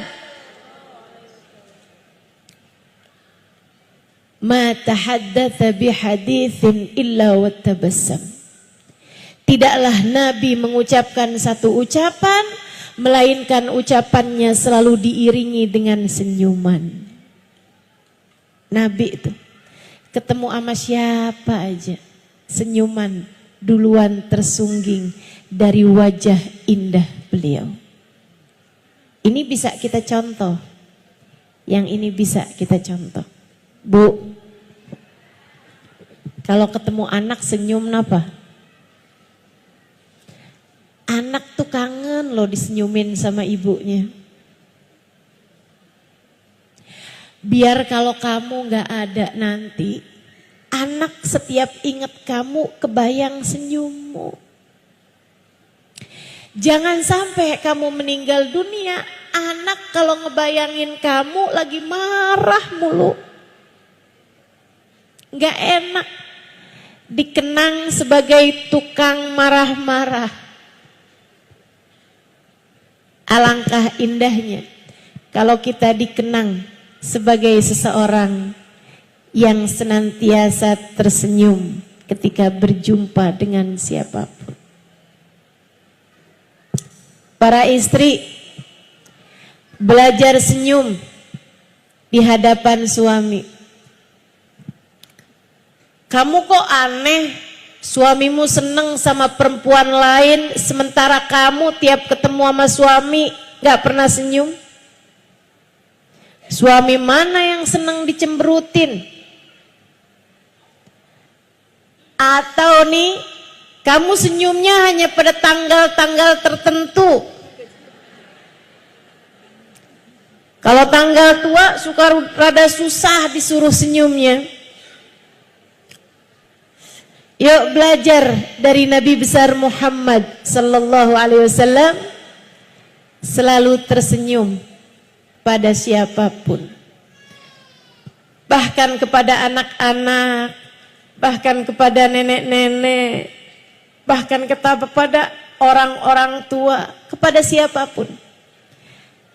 Ma tahaddatha bihadithin illa wattabassam. Tidaklah Nabi mengucapkan satu ucapan, melainkan ucapannya selalu diiringi dengan senyuman. Nabi itu ketemu sama siapa aja, senyuman duluan tersungging dari wajah indah beliau. Ini bisa kita contoh. Yang ini bisa kita contoh. Bu, kalau ketemu anak senyum napa? Anak tuh kangen loh disenyumin sama ibunya. Biar kalau kamu gak ada nanti, anak setiap ingat kamu kebayang senyummu. Jangan sampai kamu meninggal dunia, anak kalau ngebayangin kamu lagi marah mulu. Gak enak dikenang sebagai tukang marah-marah. Alangkah indahnya kalau kita dikenang sebagai seseorang yang senantiasa tersenyum ketika berjumpa dengan siapapun. Para istri, belajar senyum di hadapan suami. Kamu kok aneh, suamimu seneng sama perempuan lain, sementara kamu tiap ketemu sama suami gak pernah senyum? Suami mana yang senang dicemberutin? Atau nih, kamu senyumnya hanya pada tanggal-tanggal tertentu. Kalau tanggal tua suka rada susah disuruh senyumnya. Yuk belajar dari Nabi besar Muhammad sallallahu alaihi wasallam, selalu tersenyum pada siapapun, bahkan kepada anak-anak, bahkan kepada nenek-nenek, bahkan kepada orang-orang tua, kepada siapapun,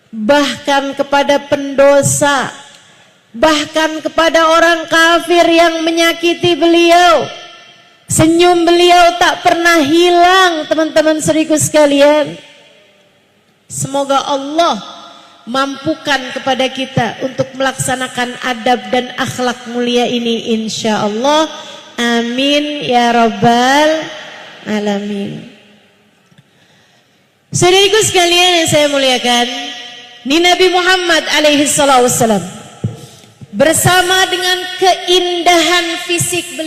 bahkan kepada pendosa, bahkan kepada orang kafir yang menyakiti beliau. Senyum beliau tak pernah hilang, teman-teman seriku sekalian. Semoga Allah mampukan kepada kita untuk melaksanakan adab dan akhlak mulia ini, insya Allah. Amin ya rabbal alamin. Saudariku sekalian yang saya muliakan, ini Nabi Muhammad alaihi salatu wassalam bersama dengan keindahan fisik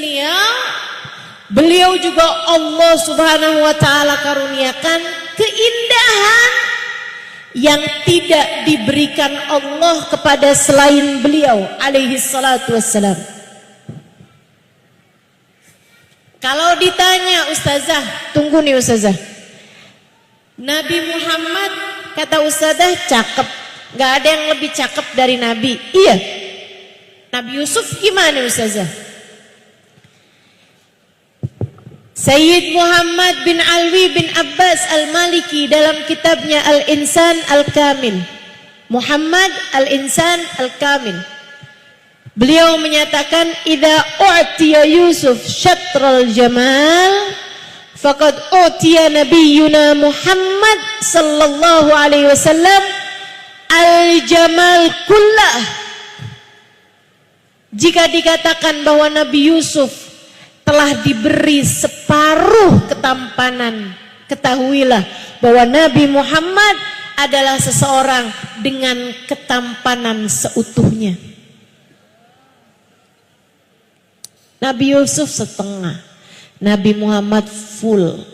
beliau juga Allah subhanahu wa ta'ala karuniakan keindahan yang tidak diberikan Allah kepada selain beliau alaihi salatu wassalam. Kalau ditanya ustazah, tunggu nih ustazah, Nabi Muhammad kata ustazah cakep, gak ada yang lebih cakep dari Nabi. Iya. Nabi Yusuf gimana ustazah? Sayyid Muhammad bin Alwi bin Abbas Al-Maliki dalam kitabnya Al-Insan Al-Kamil, Muhammad Al-Insan Al-Kamil, beliau menyatakan idza u'tiya Yusuf syatral jamal faqad u'tiya nabiyyuna Muhammad sallallahu alaihi wasallam al-jamal kullah. Jika dikatakan bahwa Nabi Yusuf telah diberi separuh ketampanan, ketahuilah bahwa Nabi Muhammad adalah seseorang dengan ketampanan seutuhnya. Nabi Yusuf setengah, Nabi Muhammad full.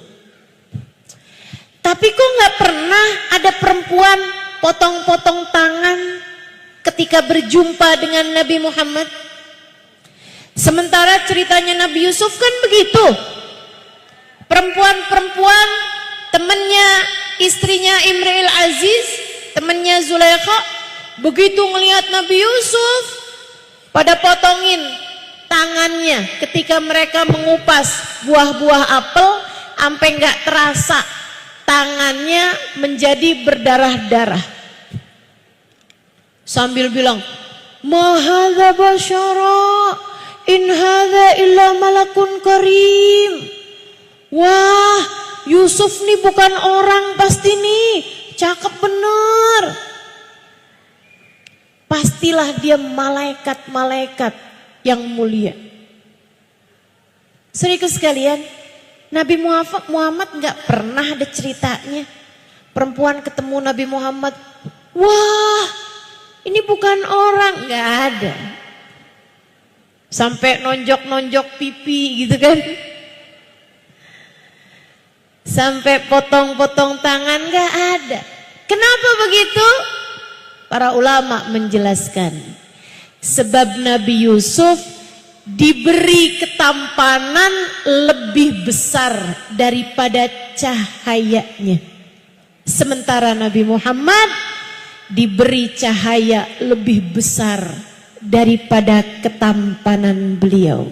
Tapi kok gak pernah ada perempuan potong-potong tangan ketika berjumpa dengan Nabi Muhammad? Sementara ceritanya Nabi Yusuf kan begitu. Perempuan-perempuan temannya, istrinya Imril Aziz, temannya Zulaikha, begitu ngelihat Nabi Yusuf pada potongin tangannya ketika mereka mengupas buah-buah apel, sampai nggak terasa tangannya menjadi berdarah-darah. Sambil bilang, "Ma hadza basyara, in hadza illa malakun karim." Wah, Yusuf nih bukan orang pasti nih, cakep bener. Pastilah dia malaikat-malaikat yang mulia. Saudaraku sekalian, Nabi Muhammad nggak pernah ada ceritanya perempuan ketemu Nabi Muhammad, wah ini bukan orang, nggak ada. Sampai nonjok-nonjok pipi gitu kan, sampai potong-potong tangan, nggak ada. Kenapa begitu? Para ulama menjelaskan, sebab Nabi Yusuf diberi ketampanan lebih besar daripada cahayanya. Sementara Nabi Muhammad diberi cahaya lebih besar daripada ketampanan beliau.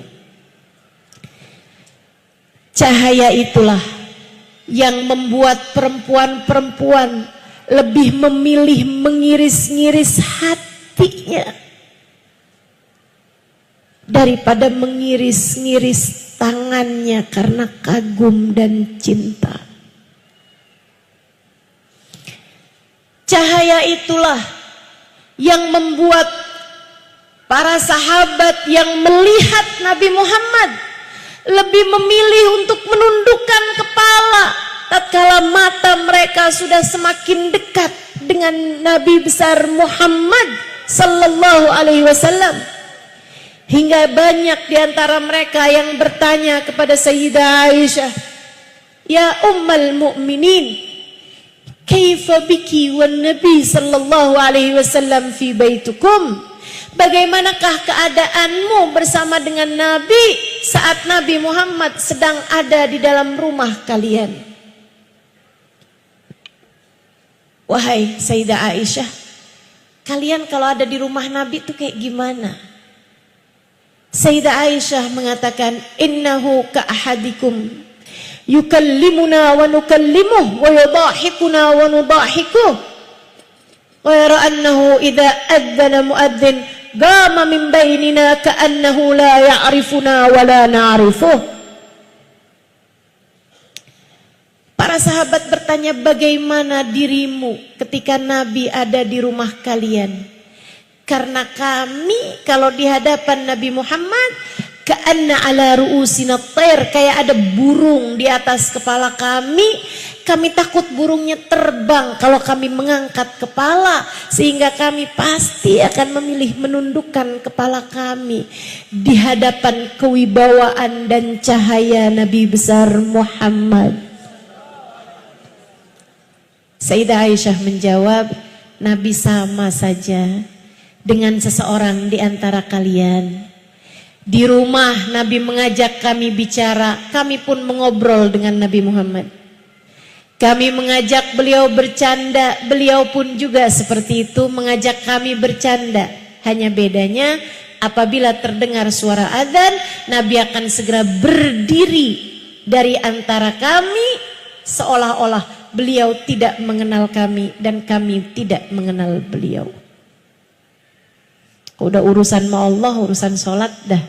Cahaya itulah yang membuat perempuan-perempuan lebih memilih mengiris-ngiris hatinya daripada mengiris-ngiris tangannya karena kagum dan cinta. Cahaya itulah yang membuat para sahabat yang melihat Nabi Muhammad lebih memilih untuk menundukkan kepala tatkala mata mereka sudah semakin dekat dengan Nabi besar Muhammad sallallahu alaihi wasallam. Hingga banyak di antara mereka yang bertanya kepada Sayyidah Aisyah, "Ya Ummul Mukminin, kaifa biki wan Nabi sallallahu alaihi wasallam fi baitukum?" Bagaimanakah keadaanmu bersama dengan Nabi saat Nabi Muhammad sedang ada di dalam rumah kalian? Wahai Sayyidah Aisyah, kalian kalau ada di rumah Nabi itu kayak gimana? Sayyidah Aisyah mengatakan, "Innahu ka'ahadikum yukallimuna wa nukallimuh wa yudahikuna wa nudahikuh wa yara annahu idza adzana muadzin qama min bainina ka'annahu la ya'rifuna wa la na'rifuh." Para sahabat bertanya, bagaimana dirimu ketika Nabi ada di rumah kalian? Karena kami kalau di hadapan Nabi Muhammad, ka'anna ala ru'usina thair, kayak ada burung di atas kepala kami. Kami takut burungnya terbang kalau kami mengangkat kepala, sehingga kami pasti akan memilih menundukkan kepala kami di hadapan kewibawaan dan cahaya Nabi besar Muhammad. Sayyidah Aisyah menjawab, Nabi sama saja dengan seseorang di antara kalian. Di rumah Nabi mengajak kami bicara, kami pun mengobrol dengan Nabi Muhammad. Kami mengajak beliau bercanda, beliau pun juga seperti itu mengajak kami bercanda. Hanya bedanya apabila terdengar suara adzan, Nabi akan segera berdiri dari antara kami seolah-olah beliau tidak mengenal kami dan kami tidak mengenal beliau. Udah urusan sama Allah, urusan sholat dah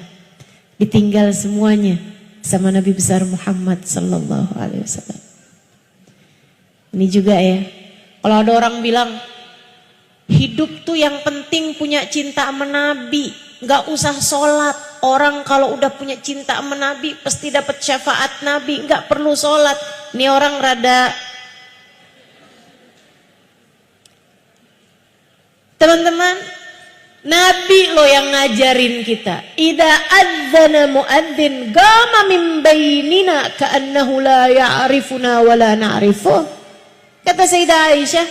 ditinggal semuanya sama Nabi besar Muhammad sallallahu alaihi wasallam. Ini juga ya, kalau ada orang bilang hidup tuh yang penting punya cinta sama Nabi, nggak usah sholat. Orang kalau udah punya cinta sama Nabi pasti dapat syafaat Nabi, nggak perlu sholat. Ini orang rada, teman-teman, Nabi lo yang ngajarin kita. Idza adzana muadzin qama min bainina ka'annahu la ya'rifuna wa la na'rifuh. Kata Sayyidah Aisyah,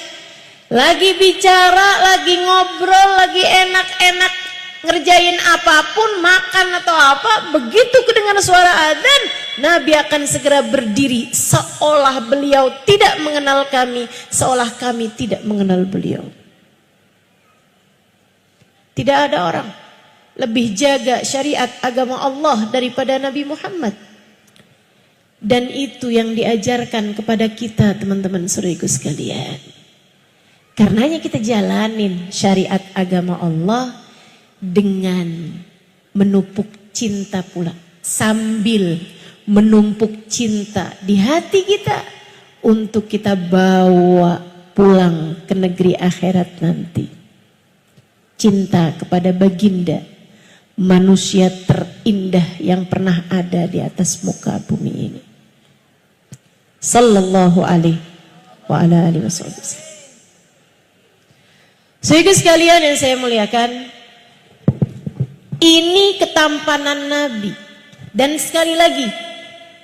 lagi bicara, lagi ngobrol, lagi enak-enak, ngerjain apapun, makan atau apa, begitu kedengar suara adzan, Nabi akan segera berdiri seolah beliau tidak mengenal kami, seolah kami tidak mengenal beliau. Tidak ada orang lebih jaga syariat agama Allah daripada Nabi Muhammad. Dan itu yang diajarkan kepada kita, teman-teman saudaraku sekalian. Karenanya kita jalanin syariat agama Allah dengan menupuk cinta pula, sambil menumpuk cinta di hati kita untuk kita bawa pulang ke negeri akhirat nanti. Cinta kepada baginda, manusia terindah yang pernah ada di atas muka bumi ini. Sallallahu alaihi wa ala alihi wasallam. Saudara sekalian yang saya muliakan, ini ketampanan Nabi. Dan sekali lagi,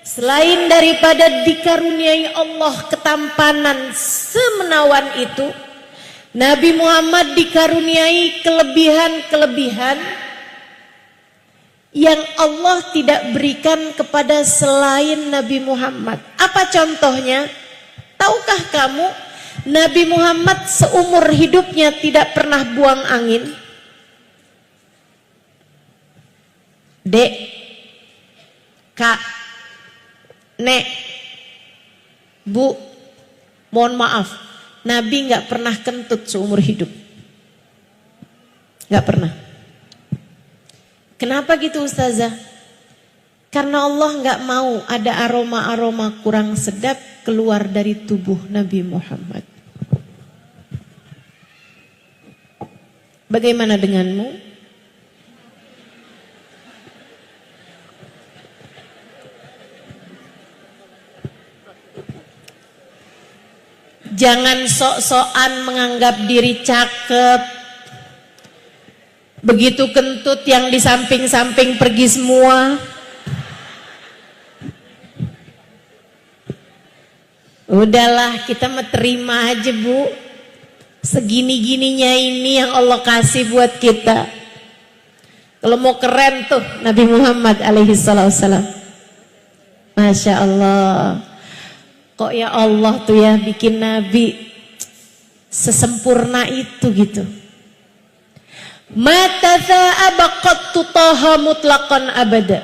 selain daripada dikaruniai Allah ketampanan semenawan itu, Nabi Muhammad dikaruniai kelebihan-kelebihan yang Allah tidak berikan kepada selain Nabi Muhammad. Apa contohnya? Tahukah kamu, Nabi Muhammad seumur hidupnya tidak pernah buang angin? Dek, Kak, Nek, Bu, mohon maaf, Nabi nggak pernah kentut seumur hidup, nggak pernah. Kenapa gitu Ustazah? Karena Allah nggak mau ada aroma-aroma kurang sedap keluar dari tubuh Nabi Muhammad. Bagaimana denganmu? Jangan sok-sokan menganggap diri cakep. Begitu kentut yang di samping-samping pergi semua. Udahlah, kita mah terima aja, Bu. Segini-gininya ini yang Allah kasih buat kita. Kalau mau keren tuh Nabi Muhammad alaihi salam. Masya Allah. Kok ya Allah tuh ya bikin Nabi sesempurna itu gitu. Mata abaqattu taha mutlaqan abada.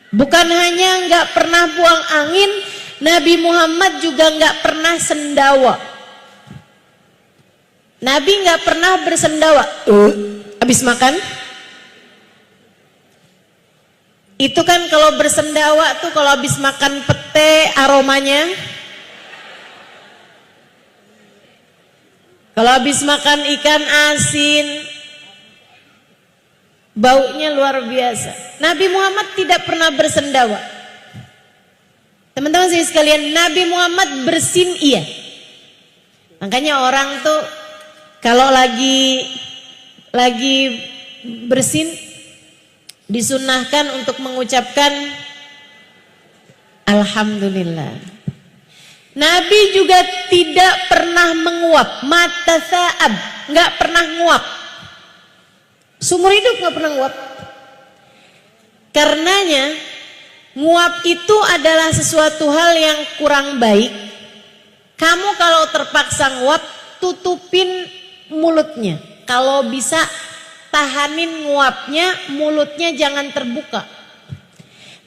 Bukan hanya nggak pernah buang angin, Nabi Muhammad juga nggak pernah sendawa. Nabi nggak pernah bersendawa. Habis makan? Itu kan kalau bersendawa tuh kalau habis makan pete aromanya. Kalau habis makan ikan asin, baunya luar biasa. Nabi Muhammad tidak pernah bersendawa. Teman-teman saya sekalian, Nabi Muhammad bersin iya. Makanya orang tuh kalau lagi bersin disunahkan untuk mengucapkan Alhamdulillah. Nabi juga tidak pernah menguap, mata sa'ab, nggak pernah nguap. Seumur hidup nggak pernah nguap. Karenanya nguap itu adalah sesuatu hal yang kurang baik. Kamu kalau terpaksa nguap, tutupin mulutnya. Kalau bisa tahanin nguapnya, mulutnya jangan terbuka.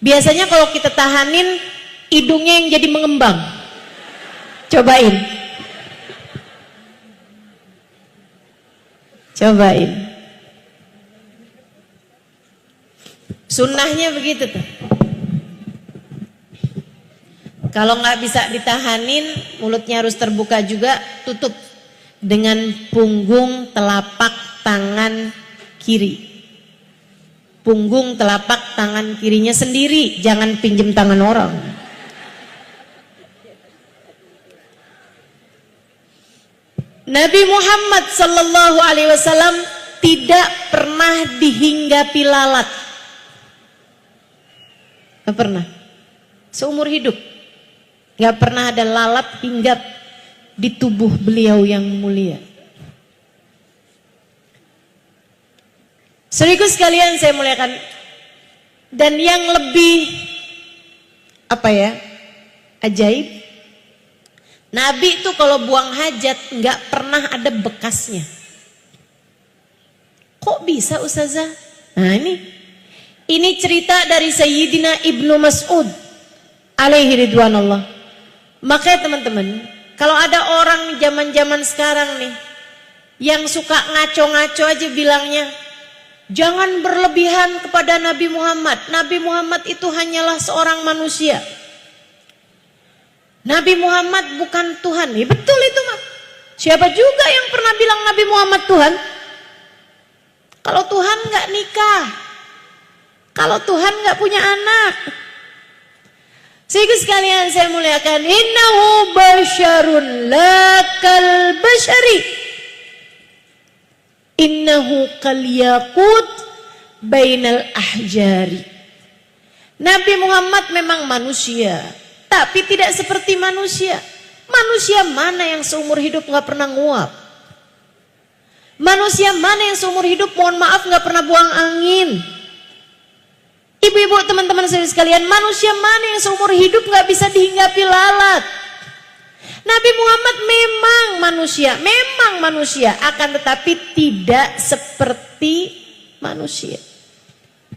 Biasanya kalau kita tahanin, hidungnya yang jadi mengembang. Cobain. Sunnahnya begitu tuh. Kalau nggak bisa ditahanin, mulutnya harus terbuka juga, tutup dengan punggung telapak tangan kiri. Punggung telapak tangan kirinya sendiri, jangan pinjem tangan orang. Nabi Muhammad sallallahu alaihi wasallam tidak pernah dihinggapi lalat. Gak pernah. Seumur hidup gak pernah ada lalat hinggap di tubuh beliau yang mulia. Saudaraku sekalian saya muliakan, dan yang lebih ajaib, Nabi itu kalau buang hajat nggak pernah ada bekasnya. Kok bisa Ustazah? Nah ini cerita dari Sayyidina Ibnu Mas'ud alaihi ridwanullah. Makanya teman-teman, kalau ada orang zaman-zaman sekarang nih yang suka ngaco-ngaco aja bilangnya, jangan berlebihan kepada Nabi Muhammad. Nabi Muhammad itu hanyalah seorang manusia. Nabi Muhammad bukan Tuhan. Ya betul itu mah. Siapa juga yang pernah bilang Nabi Muhammad Tuhan? Kalau Tuhan nggak nikah, kalau Tuhan nggak punya anak. Sehingga sekalian saya muliakan, innahu basyarun lakal basyari, innahu kal yaqut bainal ahjari. Nabi Muhammad memang manusia, tapi tidak seperti manusia. Manusia mana yang seumur hidup nggak pernah nguap? Manusia mana yang seumur hidup, mohon maaf, nggak pernah buang angin? Ibu-ibu, teman-teman sekalian, manusia mana yang seumur hidup nggak bisa dihinggapi lalat? Nabi Muhammad memang manusia, akan tetapi tidak seperti manusia.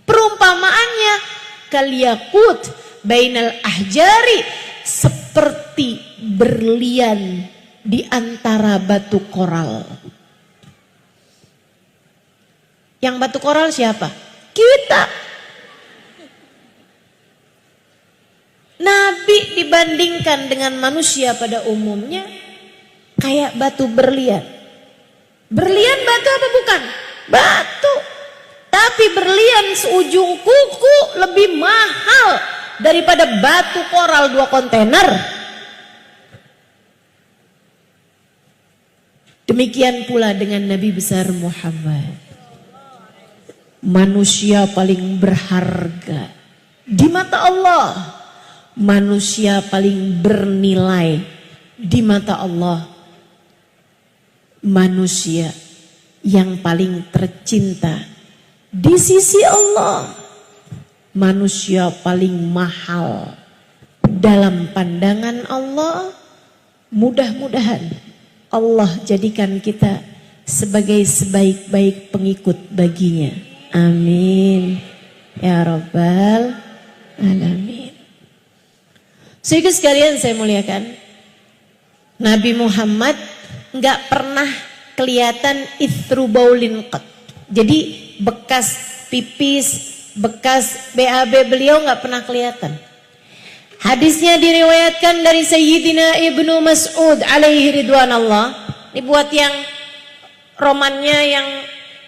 Perumpamaannya kaliyakut bainal ahjari, seperti berlian di antara batu koral. Yang batu koral siapa? Kita. Nabi dibandingkan dengan manusia pada umumnya kayak batu berlian. Berlian batu apa bukan? Batu. Tapi berlian seujung kuku lebih mahal daripada batu koral 2 kontainer. Demikian pula dengan Nabi besar Muhammad. Manusia paling berharga di mata Allah, manusia paling bernilai di mata Allah, manusia yang paling tercinta di sisi Allah, manusia paling mahal dalam pandangan Allah. Mudah-mudahan Allah jadikan kita sebagai sebaik-baik pengikut baginya. Amin ya rabbal alamin. Sehingga sekalian saya muliakan, Nabi Muhammad nggak pernah kelihatan ithru baulin qat. Jadi bekas pipis, bekas BAB beliau nggak pernah kelihatan. Hadisnya diriwayatkan dari Sayyidina Ibnu Mas'ud alaihi ridwanallah. Ini buat yang romannya yang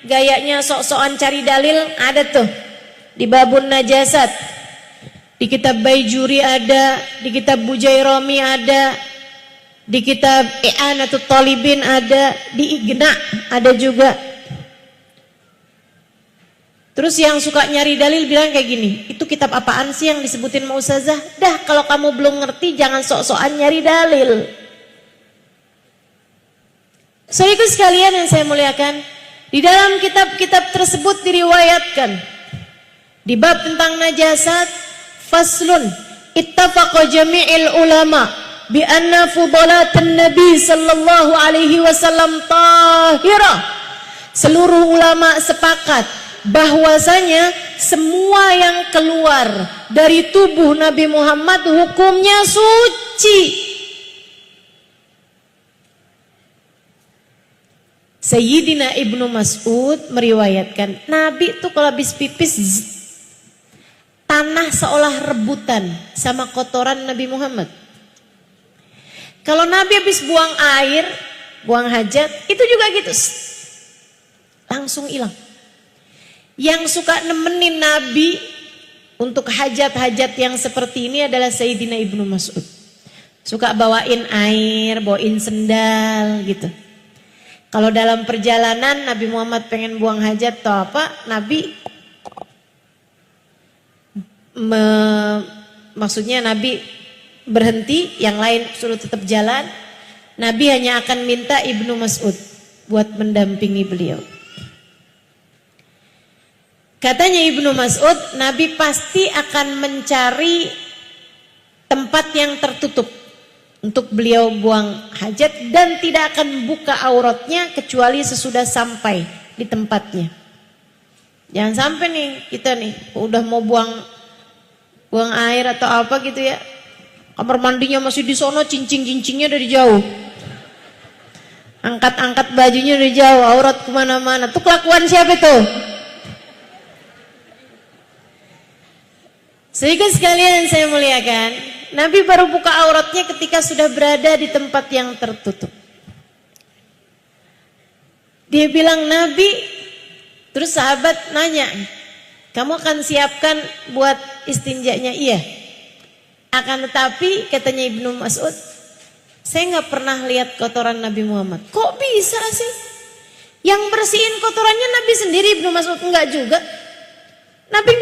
gayanya sok-sokan cari dalil, ada tuh di Babun Najasat, di kitab Baijuri ada, di kitab Bujairami ada, di kitab I'anatul Talibin ada, di Igna ada juga. Terus yang suka nyari dalil bilang kayak gini, itu kitab apaan sih yang disebutin mau Ustazah? Dah kalau kamu belum ngerti jangan sok-sokan nyari dalil. Saudaraku sekalian yang saya muliakan, di dalam kitab-kitab tersebut diriwayatkan di bab tentang najasat, faslun ittafaqa jami'il ulama bi anna fudalatan nabi sallallahu alaihi wasallam tahirah. Seluruh ulama sepakat bahwasanya semua yang keluar dari tubuh Nabi Muhammad hukumnya suci. Sayyidina Ibnu Mas'ud meriwayatkan, Nabi itu kalau habis pipis tanah seolah rebutan sama kotoran Nabi Muhammad. Kalau Nabi habis buang air, buang hajat, itu juga gitu, langsung hilang. Yang suka nemenin Nabi untuk hajat-hajat yang seperti ini adalah Sayyidina Ibnu Mas'ud. Suka bawain air, bawain sendal gitu. Kalau dalam perjalanan Nabi Muhammad pengen buang hajat atau apa, Nabi maksudnya Nabi berhenti, yang lain suruh tetap jalan. Nabi hanya akan minta Ibnu Mas'ud buat mendampingi beliau. Katanya Ibnu Mas'ud, Nabi pasti akan mencari tempat yang tertutup untuk beliau buang hajat dan tidak akan buka auratnya kecuali sesudah sampai di tempatnya. Jangan sampai nih kita nih udah mau buang air atau apa gitu ya, kamar mandinya masih di sono, cincingnya dari jauh, angkat bajunya dari jauh, aurat kemana-mana. Tuh kelakuan siapa tuh? Sehingga sekalian saya muliakan, Nabi baru buka auratnya ketika sudah berada di tempat yang tertutup. Dia bilang Nabi, terus sahabat nanya, kamu akan siapkan buat istinjanya? Iya. Akan tetapi katanya Ibnu Mas'ud, saya nggak pernah lihat kotoran Nabi Muhammad. Kok bisa sih? Yang bersihin kotorannya Nabi sendiri. Ibnu Mas'ud enggak juga. Nabi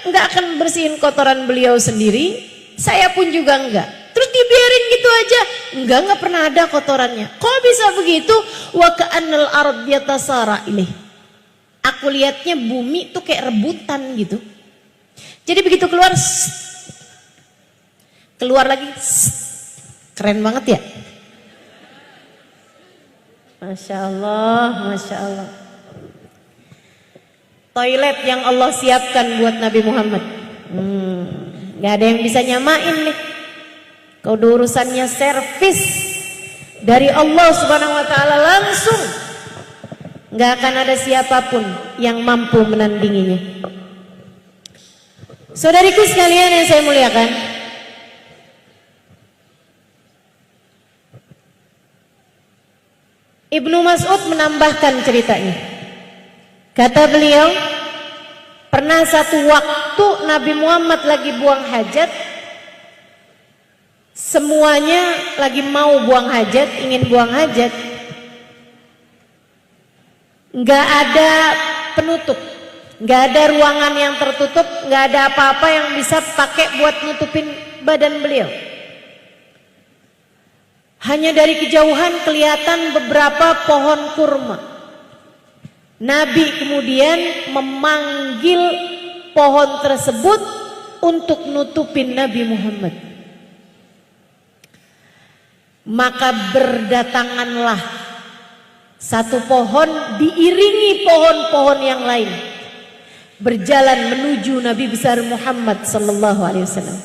nggak akan bersihin kotoran beliau sendiri, saya pun juga enggak. Terus dibiarin gitu aja, enggak pernah ada kotorannya. Kok bisa begitu? Wa ka'annal ard yatasara ilaih. Aku lihatnya bumi tuh kayak rebutan gitu. Jadi begitu keluar, keluar lagi, keren banget ya. Masya Allah, Masya Allah. Toilet yang Allah siapkan buat Nabi Muhammad. Gak ada yang bisa nyamain nih. Kau urusannya servis dari Allah Subhanahu Wa Taala langsung. Gak akan ada siapapun yang mampu menandinginya. Saudariku sekalian yang saya muliakan, Ibnu Mas'ud menambahkan ceritanya. Kata beliau, pernah satu waktu Nabi Muhammad lagi buang hajat, semuanya lagi mau buang hajat, ingin buang hajat, nggak ada penutup, nggak ada ruangan yang tertutup, nggak ada apa-apa yang bisa pakai buat nutupin badan beliau. Hanya dari kejauhan kelihatan beberapa pohon kurma. Nabi kemudian memanggil pohon tersebut untuk nutupin Nabi Muhammad. Maka berdatanganlah satu pohon diiringi pohon-pohon yang lain, berjalan menuju Nabi besar Muhammad sallallahu alaihi wasallam.